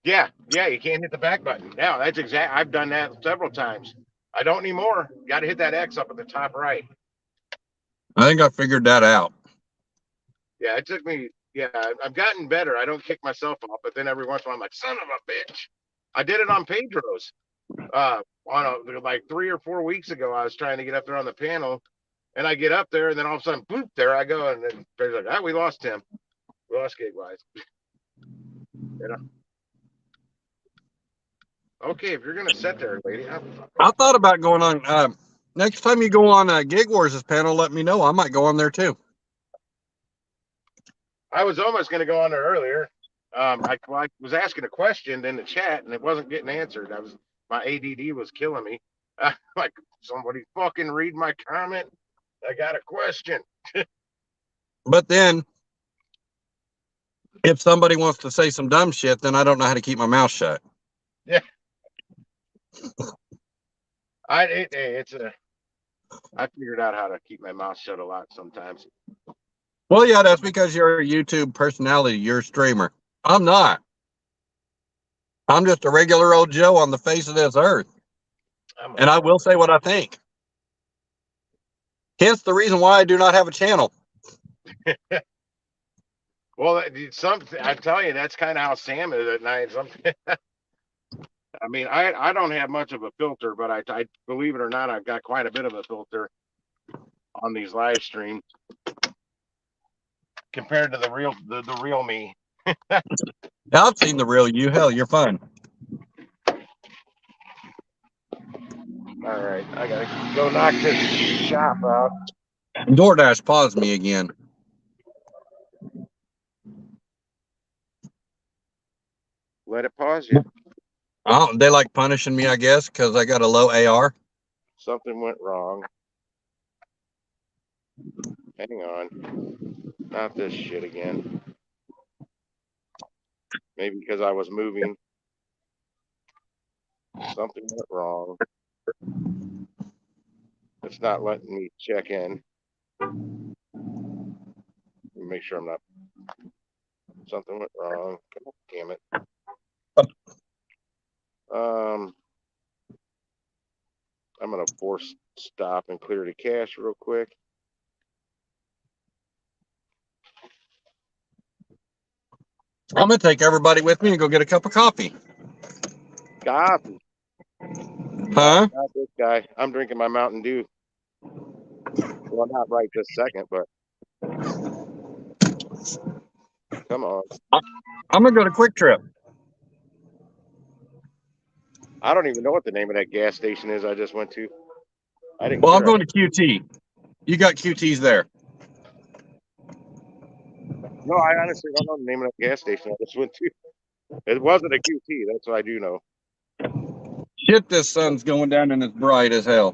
Yeah, you can't hit the back button. Now that's exact. I've done that several times. I don't anymore. You got to hit that X up at the top right. I think I figured that out. Yeah, it took me. Yeah, I've gotten better. I don't kick myself off, but then every once in a while I'm like, son of a bitch. I did it on Pedro's. Like 3 or 4 weeks ago, I was trying to get up there on the panel, and I get up there, and then all of a sudden, boop, there I go, and then they're like, we lost him. We lost Gigwise. You know. Okay, if you're gonna sit there, lady. I thought about going on. Next time you go on Gig Wars' panel, let me know. I might go on there too. I was almost going to go on there earlier. I was asking a question in the chat and it wasn't getting answered. My ADD was killing me. Like, somebody fucking read my comment. I got a question. But then, if somebody wants to say some dumb shit, then I don't know how to keep my mouth shut. Yeah. I figured out how to keep my mouth shut a lot sometimes. Well, yeah, that's because you're a YouTube personality. You're a streamer. I'm not. I'm just a regular old Joe on the face of this earth. And I will say what I think. Hence the reason why I do not have a channel. Well, I tell you, that's kind of how Sam is at night. I mean, I don't have much of a filter, but I believe it or not, I've got quite a bit of a filter on these live streams compared to the real me. I've seen the real you. Hell, you're fun. All right, I gotta go knock this shop out. DoorDash paused me again. Let it pause you. Oh, they like punishing me, I guess, because I got a low AR. Something went wrong. Hang on. Not this shit again. Maybe because I was moving. Something went wrong. It's not letting me check in. Make sure I'm not. Something went wrong. God damn it. I'm gonna force stop and clear the cache real quick. I'm gonna take everybody with me and go get a cup of coffee. Coffee. Huh? Not this guy. I'm drinking my Mountain Dew. Well, not right this second, but come on. I'm gonna go to Quick Trip. I don't even know what the name of that gas station is I just went to. Well, I'm going to QT. You got QTs there. No, I honestly don't know the name of that gas station I just went to. It wasn't a QT. That's what I do know. Shit, this sun's going down and it's bright as hell.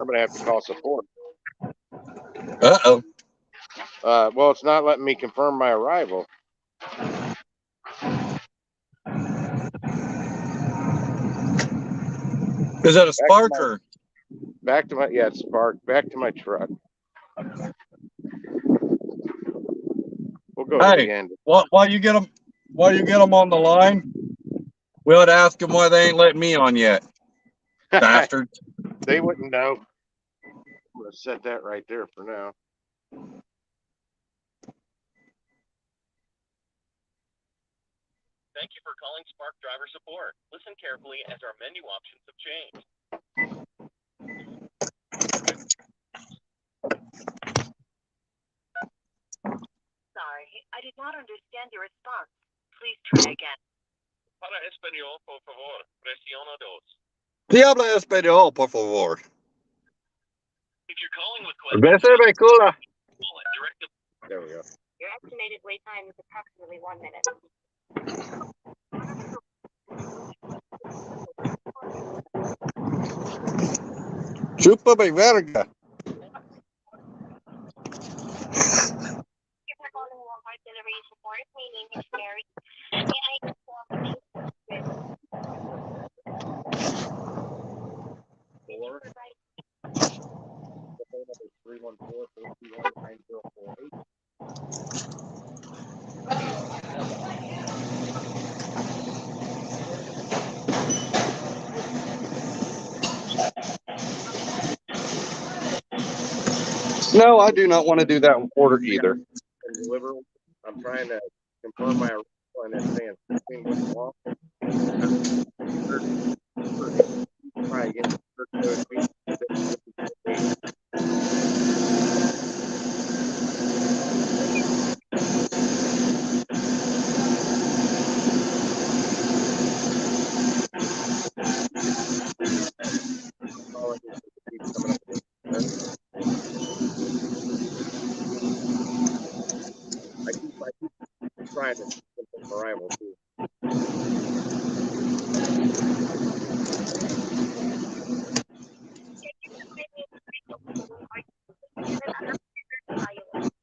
I'm gonna have to call support. Uh-oh. Well, it's not letting me confirm my arrival. Is that a Spark or? Back to my it's Spark. Back to my truck. We'll go to the end. While you get them on the line, we'll ask them why they ain't letting me on yet. Bastards. They wouldn't know. I'm gonna set that right there for now. Thank you for calling Spark Driver Support. Listen carefully as our menu options have changed. Sorry, I did not understand your response. Please try again. Para español, por favor, presiona dos. Si habla español, por favor. If you're calling with questions, call it direct There we go. Your estimated wait time is approximately 1 minute. Chupa mi verga. If you're calling Walmart delivery support, my name is Mary. May I inform you with 4. provide The phone number is 314-421-9048. No, I do not want to do that order either. And deliver. I'm trying to confirm my arrival, and it's saying something went wrong. Try again. I keep trying to confirm arrival too.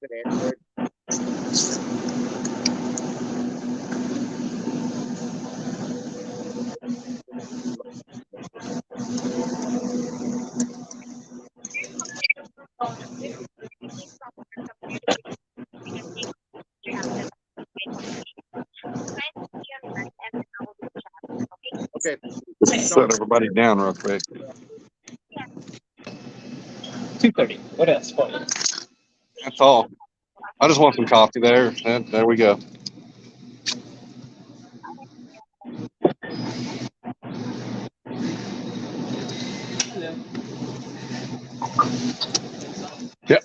An Android. Okay. Set everybody down real quick. 2:30. What else for you? That's all. I just want some coffee there. There we go. Yep.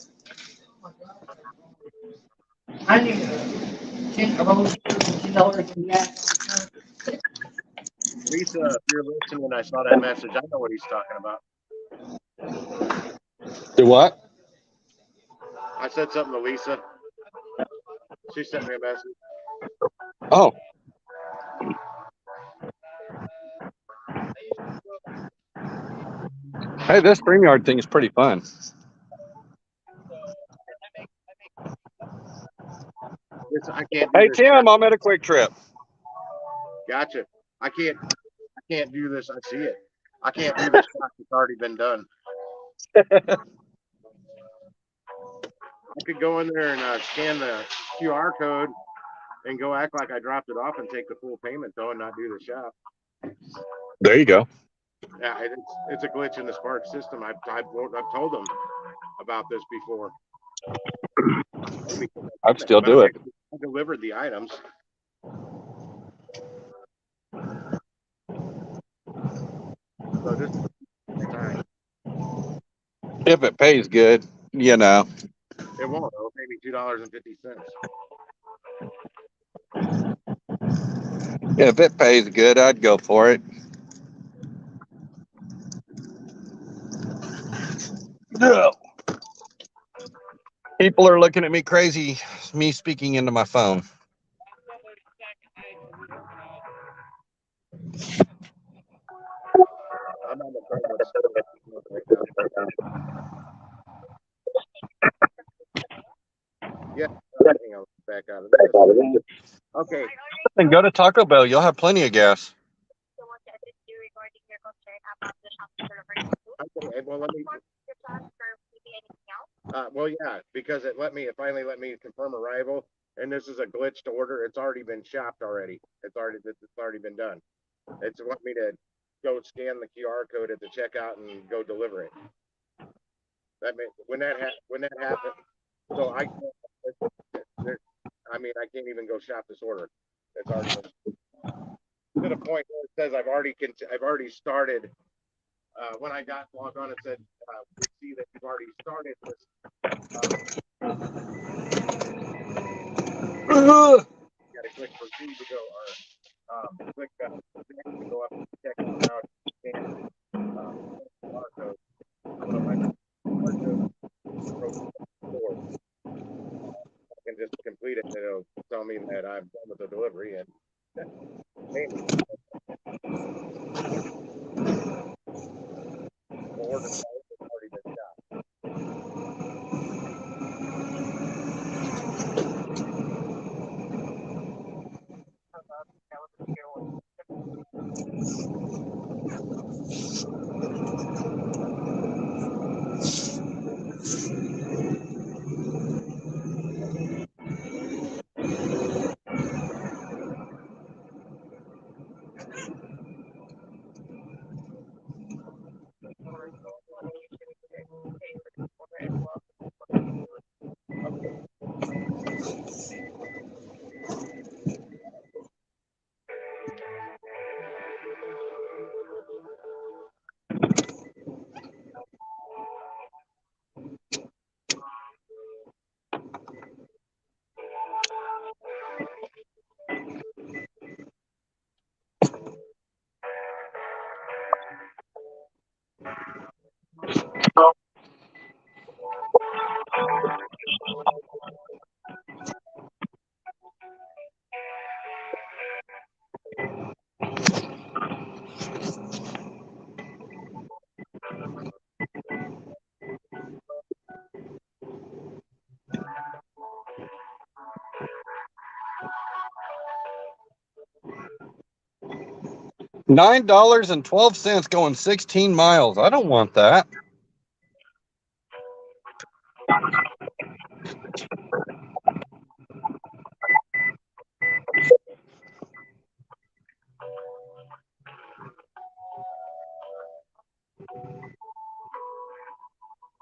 I knew Lisa, if you're listening, I saw that message. I know what he's talking about. Do what? I said something to Lisa. She sent me a message. Oh. Hey, this StreamYard thing is pretty fun. I can't do Hey, this. Tim, I'm at a Quick Trip. Gotcha. I can't do this. I see it. I can't do this. It's already been done. I could go in there and scan the QR code and go act like I dropped it off and take the full payment though, and not do the shop. There you go. Yeah, it's a glitch in the Spark system. I've told them about this before. I'd still do it. I delivered the items. So just time. If it pays good, you know. It won't. It'll pay me $2.50. If it pays good, I'd go for it. No. People are looking at me crazy, me speaking into my phone. I'm on the phone with right now. Yeah, hang on, back out of this. Okay. Then go to Taco Bell. You'll have plenty of gas. Okay, well, let me. Well, yeah, because it finally let me confirm arrival, and this is a glitched order. It's already been shopped already. It's already been done. It's want me to go scan the QR code at the checkout and go deliver it. When that happened, so I can't even go shop this order. It's already been to the point where it says I've already started. When I got logged on, it said we see that you've already started this. You got to click proceed to go, or click to go up and check it out. And barcode. I'm gonna let barcode. it'll tell me that I'm done with the delivery, and payment. The order size has already been shot. $9.12 going 16 miles. I don't want that.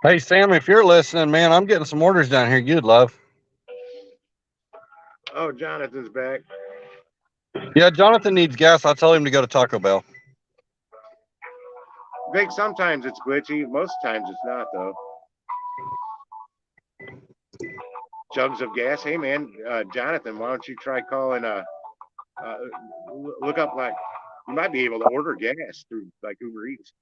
Hey, Sam, if you're listening, man, I'm getting some orders down here you'd love. Oh, Jonathan's back. Yeah, Jonathan needs gas. I'll tell him to go to Taco Bell. Vic, sometimes it's glitchy. Most times it's not, though. Jugs of gas. Hey, man, Jonathan, why don't you try calling, look up, like, you might be able to order gas through, like, Uber Eats.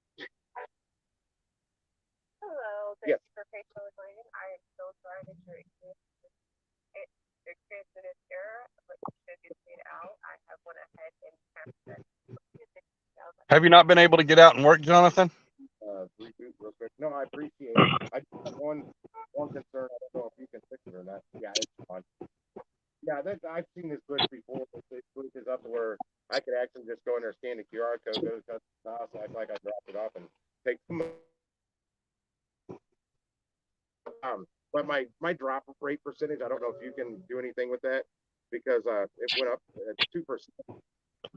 Hello, Yes. thank you for patiently waiting. I am so sorry that you're experiencing this error, but you should get paid out. I have went ahead and canceled it. Have you not been able to get out and work, Jonathan? Reboot real quick. No, I appreciate it. I just have one concern. I don't know if you can fix it or not. Yeah, it's fine. Yeah, I've seen this glitch before. This glitch is up to where I could actually just go in there, scan the QR code, go to the house, act like I dropped it off, and take some. But my drop rate percentage, I don't know if you can do anything with that, because it went up at 2%.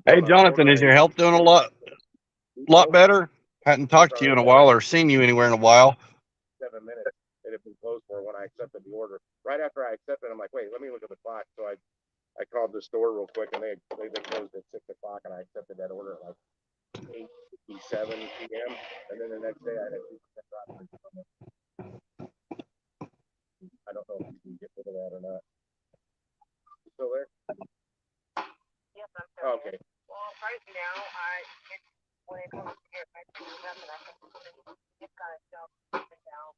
Hey, Jonathan, is your health doing a lot better? Hadn't talked to you in a while or seen you anywhere in a while. 7 minutes it had been closed for when I accepted the order. Right after I accepted, I'm like, wait, let me look at the clock. So I called the store real quick, and they closed at 6 o'clock, and I accepted that order at like 8:57 p.m. And then the next day I had a 2% drop. I don't know if you can get rid of that or not. You still there? Yes, I'm sorry. Okay. Well, right now, when it comes to your nothing, I think it's got to jump up and down.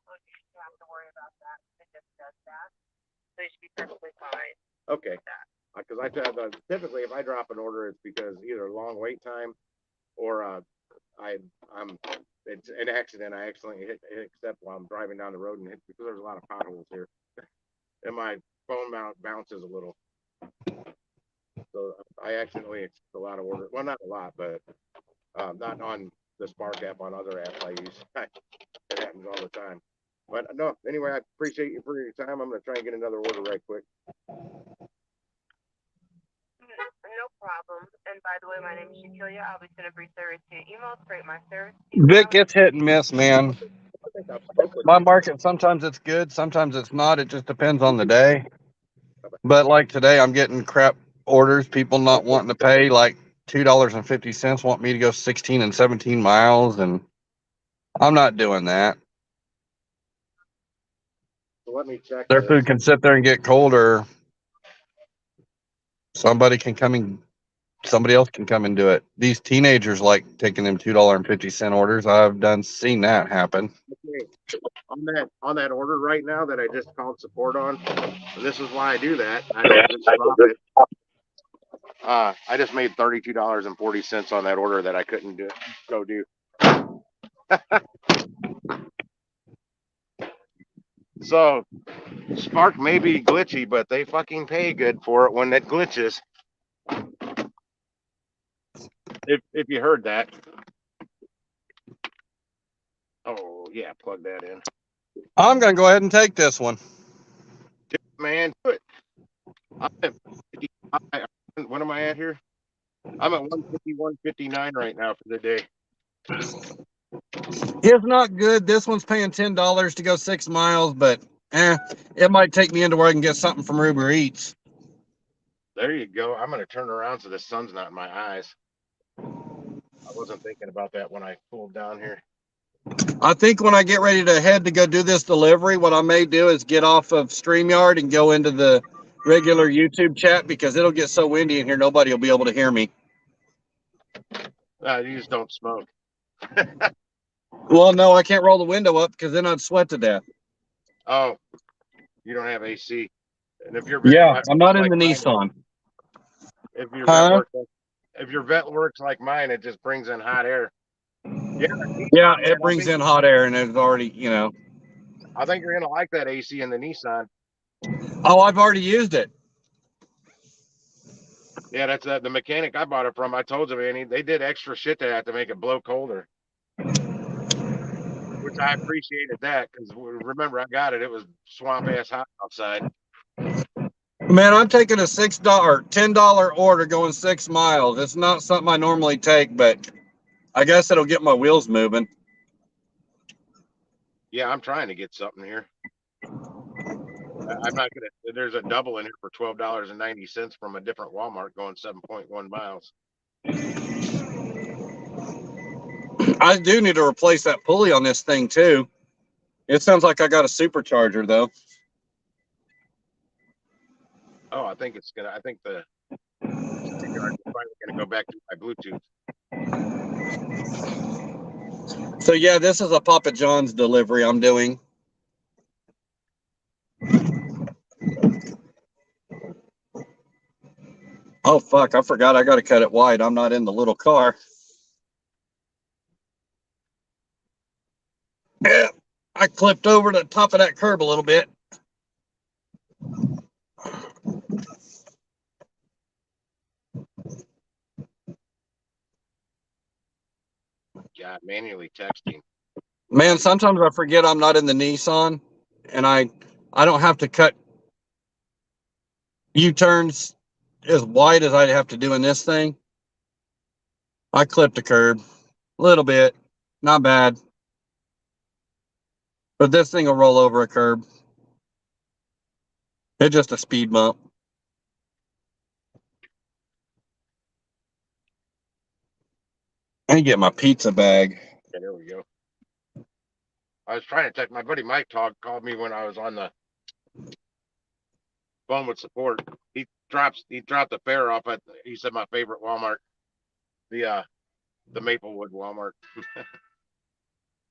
So you shouldn't have to worry about that. It just does that. So you should be perfectly fine. Okay. Because typically if I drop an order, it's because either long wait time or it's an accident. I accidentally hit accept while I'm driving down the road and hit, because there's a lot of potholes here, and my phone bounces a little. So I accidentally accept a lot of orders. Well, not a lot, but not on the Spark app. On other apps I use, it happens all the time. But no, anyway, I appreciate you for your time. I'm going to try and get another order right quick. No problem. And by the way, my name is Shakilia. I'll be sending a brief service to your email to rate my service. Vic, it's hit and miss, man. My market, sometimes it's good, sometimes it's not. It just depends on the day. But like today, I'm getting crap orders, people not wanting to pay like $2.50, want me to go 16 and 17 miles, and I'm not doing that. So let me check. Their food can sit there and get cold, or somebody can come and somebody else can come and do it. These teenagers like taking them $2.50 orders. Seen that happen. Okay. On that order right now that I just called support on, this is why I do that. I don't just drop it. I just made $32.40 on that order that I couldn't go do. So Spark may be glitchy, but they fucking pay good for it when it glitches. If you heard that. Oh yeah, plug that in. I'm gonna go ahead and take this one. Man, do it. What am I at here? I'm at 151.59 right now for the day. It's not good. This one's paying $10 to go 6 miles, but it might take me into where I can get something from Uber Eats. There you go. I'm gonna turn around so the sun's not in my eyes. I wasn't thinking about that when I pulled down here. I think when I get ready to head to go do this delivery, what I may do is get off of StreamYard and go into the regular YouTube chat because it'll get so windy in here, nobody will be able to hear me. You just don't smoke. Well, no, I can't roll the window up because then I'd sweat to death. Oh, you don't have AC. And if you're I'm not in the Nissan. If your vent works like mine, it just brings in hot air. Yeah, it brings in hot air, and it's already, I think you're gonna like that AC in the Nissan. Oh, I've already used it. Yeah, that's the mechanic I bought it from. I told you, man, they did extra shit to that to make it blow colder. Which I appreciated that because remember I got it. It was swamp ass hot outside. Man, I'm taking a $6 or $10 order going 6 miles. It's not something I normally take, but I guess it'll get my wheels moving. Yeah, I'm trying to get something here. I'm not gonna. There's a double in here for $12.90 from a different Walmart going 7.1 miles. I do need to replace that pulley on this thing too. It sounds like I got a supercharger though. Oh, I think the StreamYard is finally gonna go back to my Bluetooth. So yeah, this is a Papa John's delivery I'm doing. Oh fuck, I forgot I gotta cut it wide. I'm not in the little car. Yeah, I clipped over the top of that curb a little bit. God, manually texting. Man, sometimes I forget I'm not in the Nissan, and I don't have to cut U-turns as wide as I'd have to do in this thing. I clipped the curb a little bit, not bad, but this thing will roll over a curb. It's just a speed bump. I get my pizza bag. Okay, there we go. I was trying to text my buddy Mike. Called me when I was on the phone with support. He dropped the fare off at. He said my favorite Walmart, the Maplewood Walmart.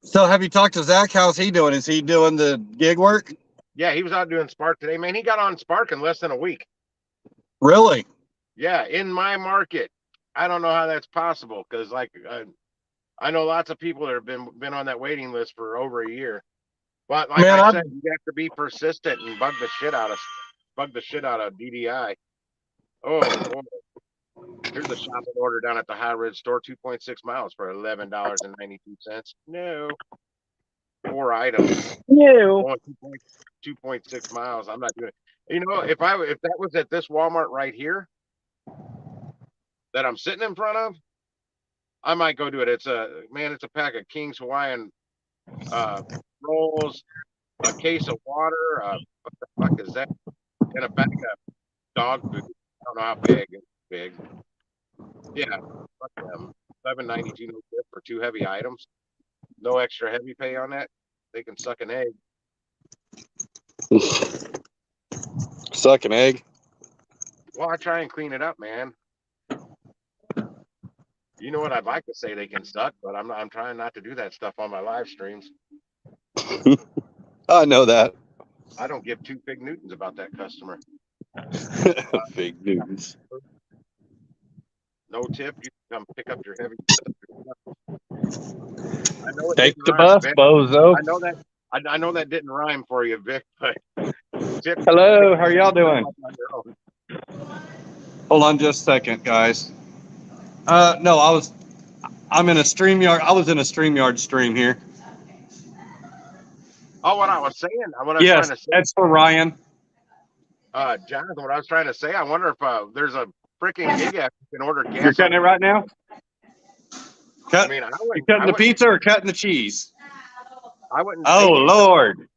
So have you talked to Zach? How's he doing? Is he doing the gig work? Yeah, he was out doing Spark today. Man, he got on Spark in less than a week. Really? Yeah, in my market. I don't know how that's possible because, like, I know lots of people that have been on that waiting list for over a year. But like I said, you have to be persistent and bug the shit out of DDI. Oh, here's a shopping order down at the High Ridge store, 2.6 miles for $11.92. No. 4 items. No. 2.6 miles. I'm not doing it. You know, if that was at this Walmart right here that I'm sitting in front of, I might go do it. It's a pack of King's Hawaiian rolls, a case of water. What the fuck is that? And a bag of dog food. I don't know how big. It's big. Yeah, fuck them. $7.92 for 2 heavy items. No extra heavy pay on that. They can suck an egg. Suck an egg? Well, I try and clean it up, man. You know what? I'd like to say they can suck, but I'm trying not to do that stuff on my live streams. I know that. I don't give two fig newtons about that customer. Fig Newtons. No tip. You can come pick up your heavy stuff. I know it Take didn't the rhyme, bus, Vic. bozo. I know that. I know that didn't rhyme for you, Vic. But tip. Hello, how are y'all doing? On your own. Hold on just a second, guys. No, I'm in a StreamYard. I was in a StreamYard stream here. Oh, what I was saying. What I was trying Yes, to say. that's for Ryan. Jonathan, what I was trying to say. I wonder if there's a freaking gig app you can order gas. You're cutting it right now? I mean, I You wouldn't. cutting the pizza or cutting the cheese? I wouldn't. Oh, Hey, Lord.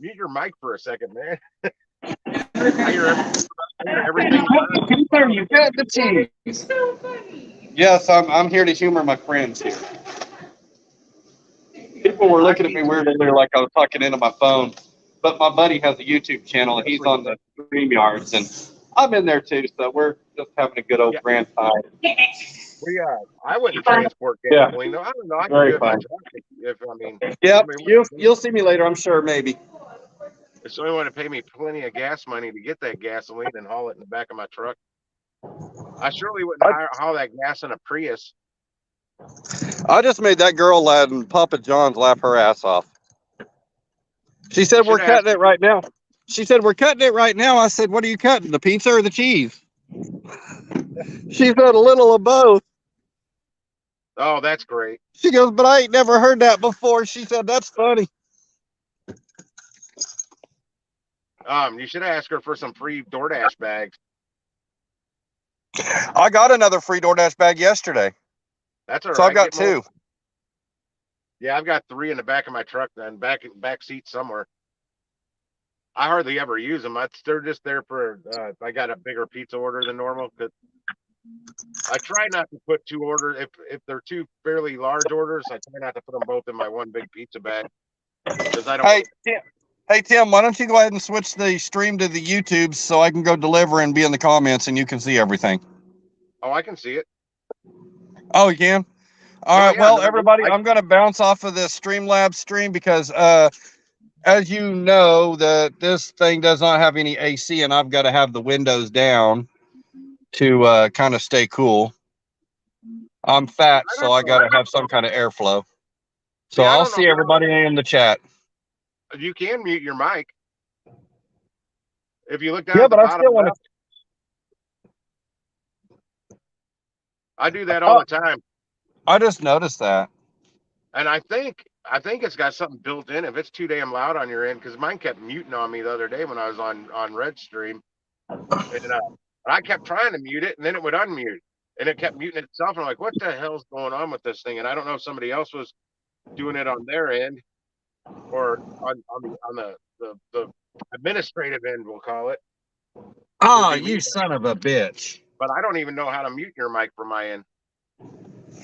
mute your mic for a second, man. I hear everything. Pizza, you cut the cheese. Yes, I'm here to humor my friends here. People were looking at me weirdly like I was talking into my phone. But my buddy has a YouTube channel and he's on the StreamYards and I'm in there too, so we're just having a good old grand time. I wouldn't transport gasoline. No, I don't know. I can do it by truck if I mean. Yeah, you'll see me later, I'm sure, maybe. If somebody want to pay me plenty of gas money to get that gasoline and haul it in the back of my truck, I surely wouldn't haul that gas in a Prius. I just made that girl and Papa John's laugh her ass off. She said, "We're cutting it right now." She said, "We're cutting it right now." I said, "What are you cutting, the pizza or the cheese?" She said, "A little of both." Oh, that's great. She goes, "But I ain't never heard that before." She said, "That's funny." You should ask her for some free DoorDash bags. I got another free DoorDash bag yesterday. That's all right. So I've got two. Yeah, I've got 3 in the back of my truck and back seat somewhere. I hardly ever use them. They're just there for. I got a bigger pizza order than normal. I try not to put 2 orders if they're 2 fairly large orders. I try not to put them both in my one big pizza bag because I don't. Hey Tim, why don't you go ahead and switch the stream to the YouTube so I can go deliver and be in the comments and you can see everything. Oh, I can see it. Oh, you can? All right. Well, everybody, I'm going to bounce off of this Streamlabs stream because, as you know, this thing does not have any AC, and I've got to have the windows down to kind of stay cool. I'm fat, so I got to have some kind of airflow. So I'll see everybody in the chat. You can mute your mic if you look down. Yeah, at the but I bottom still want to. I do that all the time. I just noticed that. And I think it's got something built in if it's too damn loud on your end, because mine kept muting on me the other day when I was on Red Stream. And I kept trying to mute it and then it would unmute. And it kept muting itself. And I'm like, what the hell's going on with this thing? And I don't know if somebody else was doing it on their end or on the administrative end, we'll call it. Oh, you son of a bitch. But I don't even know how to mute your mic from my end.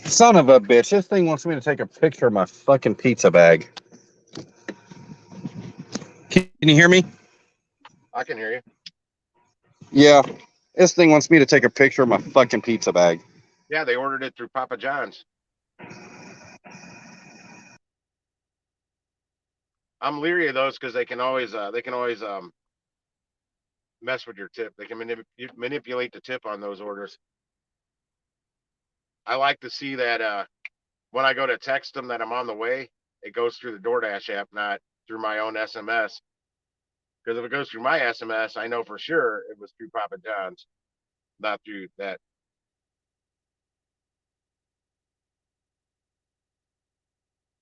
Son of a bitch. This thing wants me to take a picture of my fucking pizza bag. Can you hear me? I can hear you. Yeah. This thing wants me to take a picture of my fucking pizza bag. Yeah, they ordered it through Papa John's. I'm leery of those because they can always mess with your tip. They can manipulate the tip on those orders. I like to see that when I go to text them that I'm on the way, it goes through the DoorDash app, not through my own SMS. Because if it goes through my SMS, I know for sure it was through Papa John's, not through that.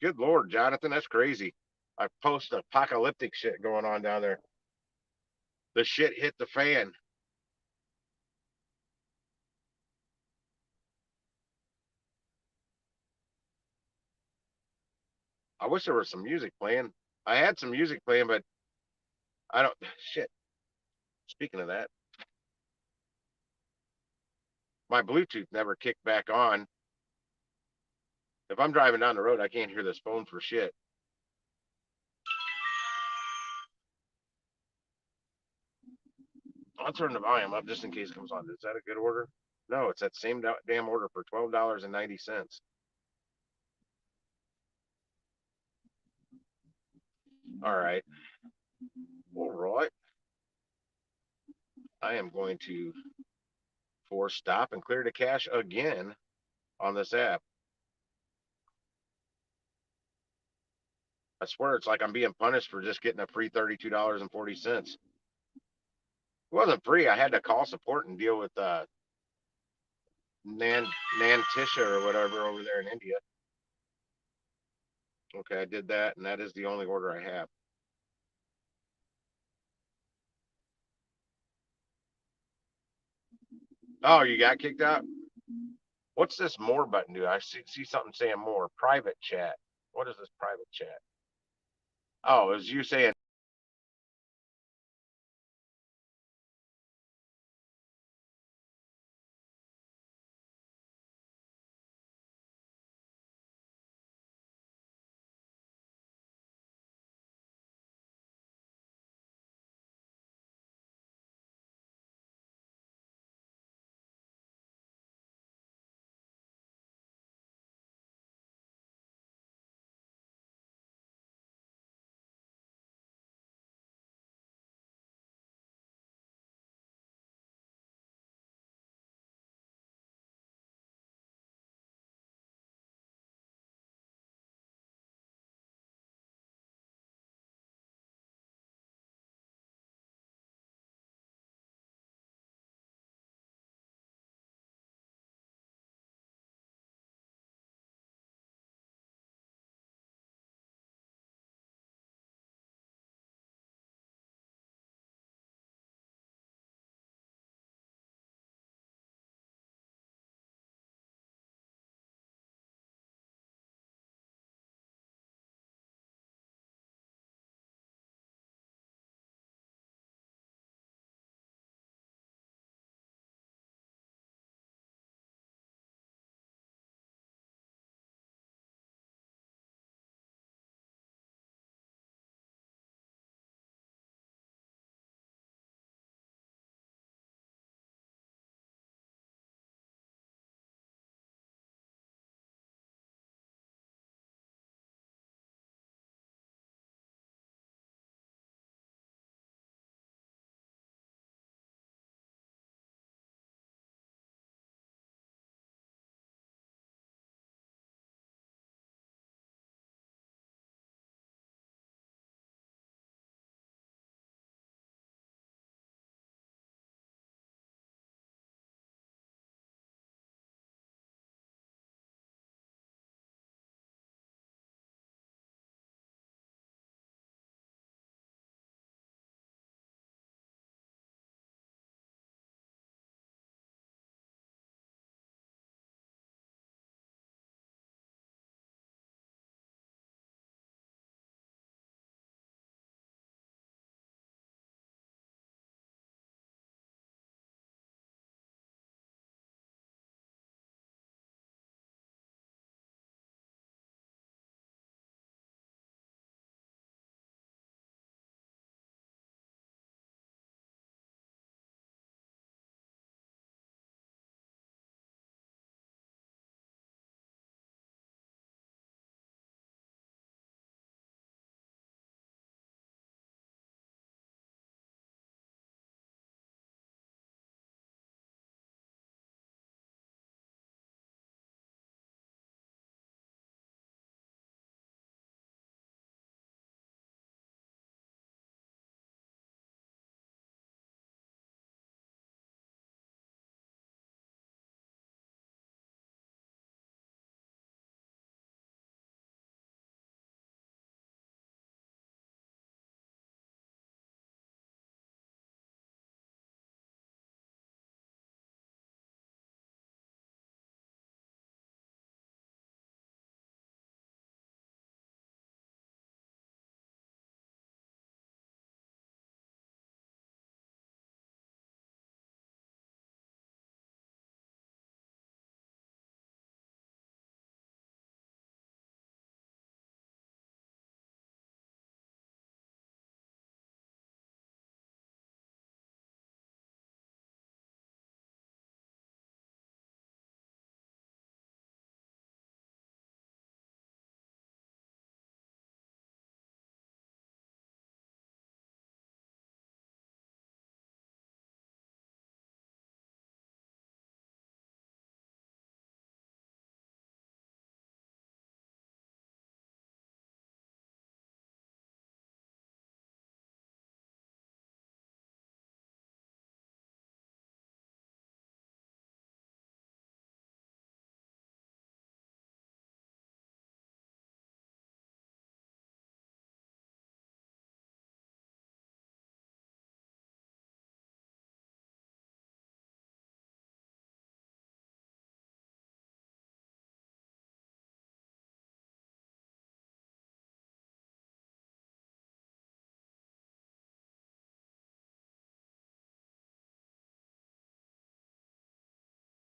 Good Lord, Jonathan, that's crazy. I post-apocalyptic shit going on down there. The shit hit the fan. I wish there was some music playing. I had some music playing, but I don't. Shit. Speaking of that, my Bluetooth never kicked back on. If I'm driving down the road, I can't hear this phone for shit. I'll turn the volume up just in case it comes on. Is that a good order? No, it's that same damn order for $12.90. All right. All right. I am going to force stop and clear the cache again on this app. I swear it's like I'm being punished for just getting a free $32.40. It wasn't free. I had to call support and deal with Nantisha or whatever over there in India. Okay, I did that, and that is the only order I have. Oh, you got kicked out? What's this more button do? I see something saying more. Private chat. What is this private chat? Oh, it was you saying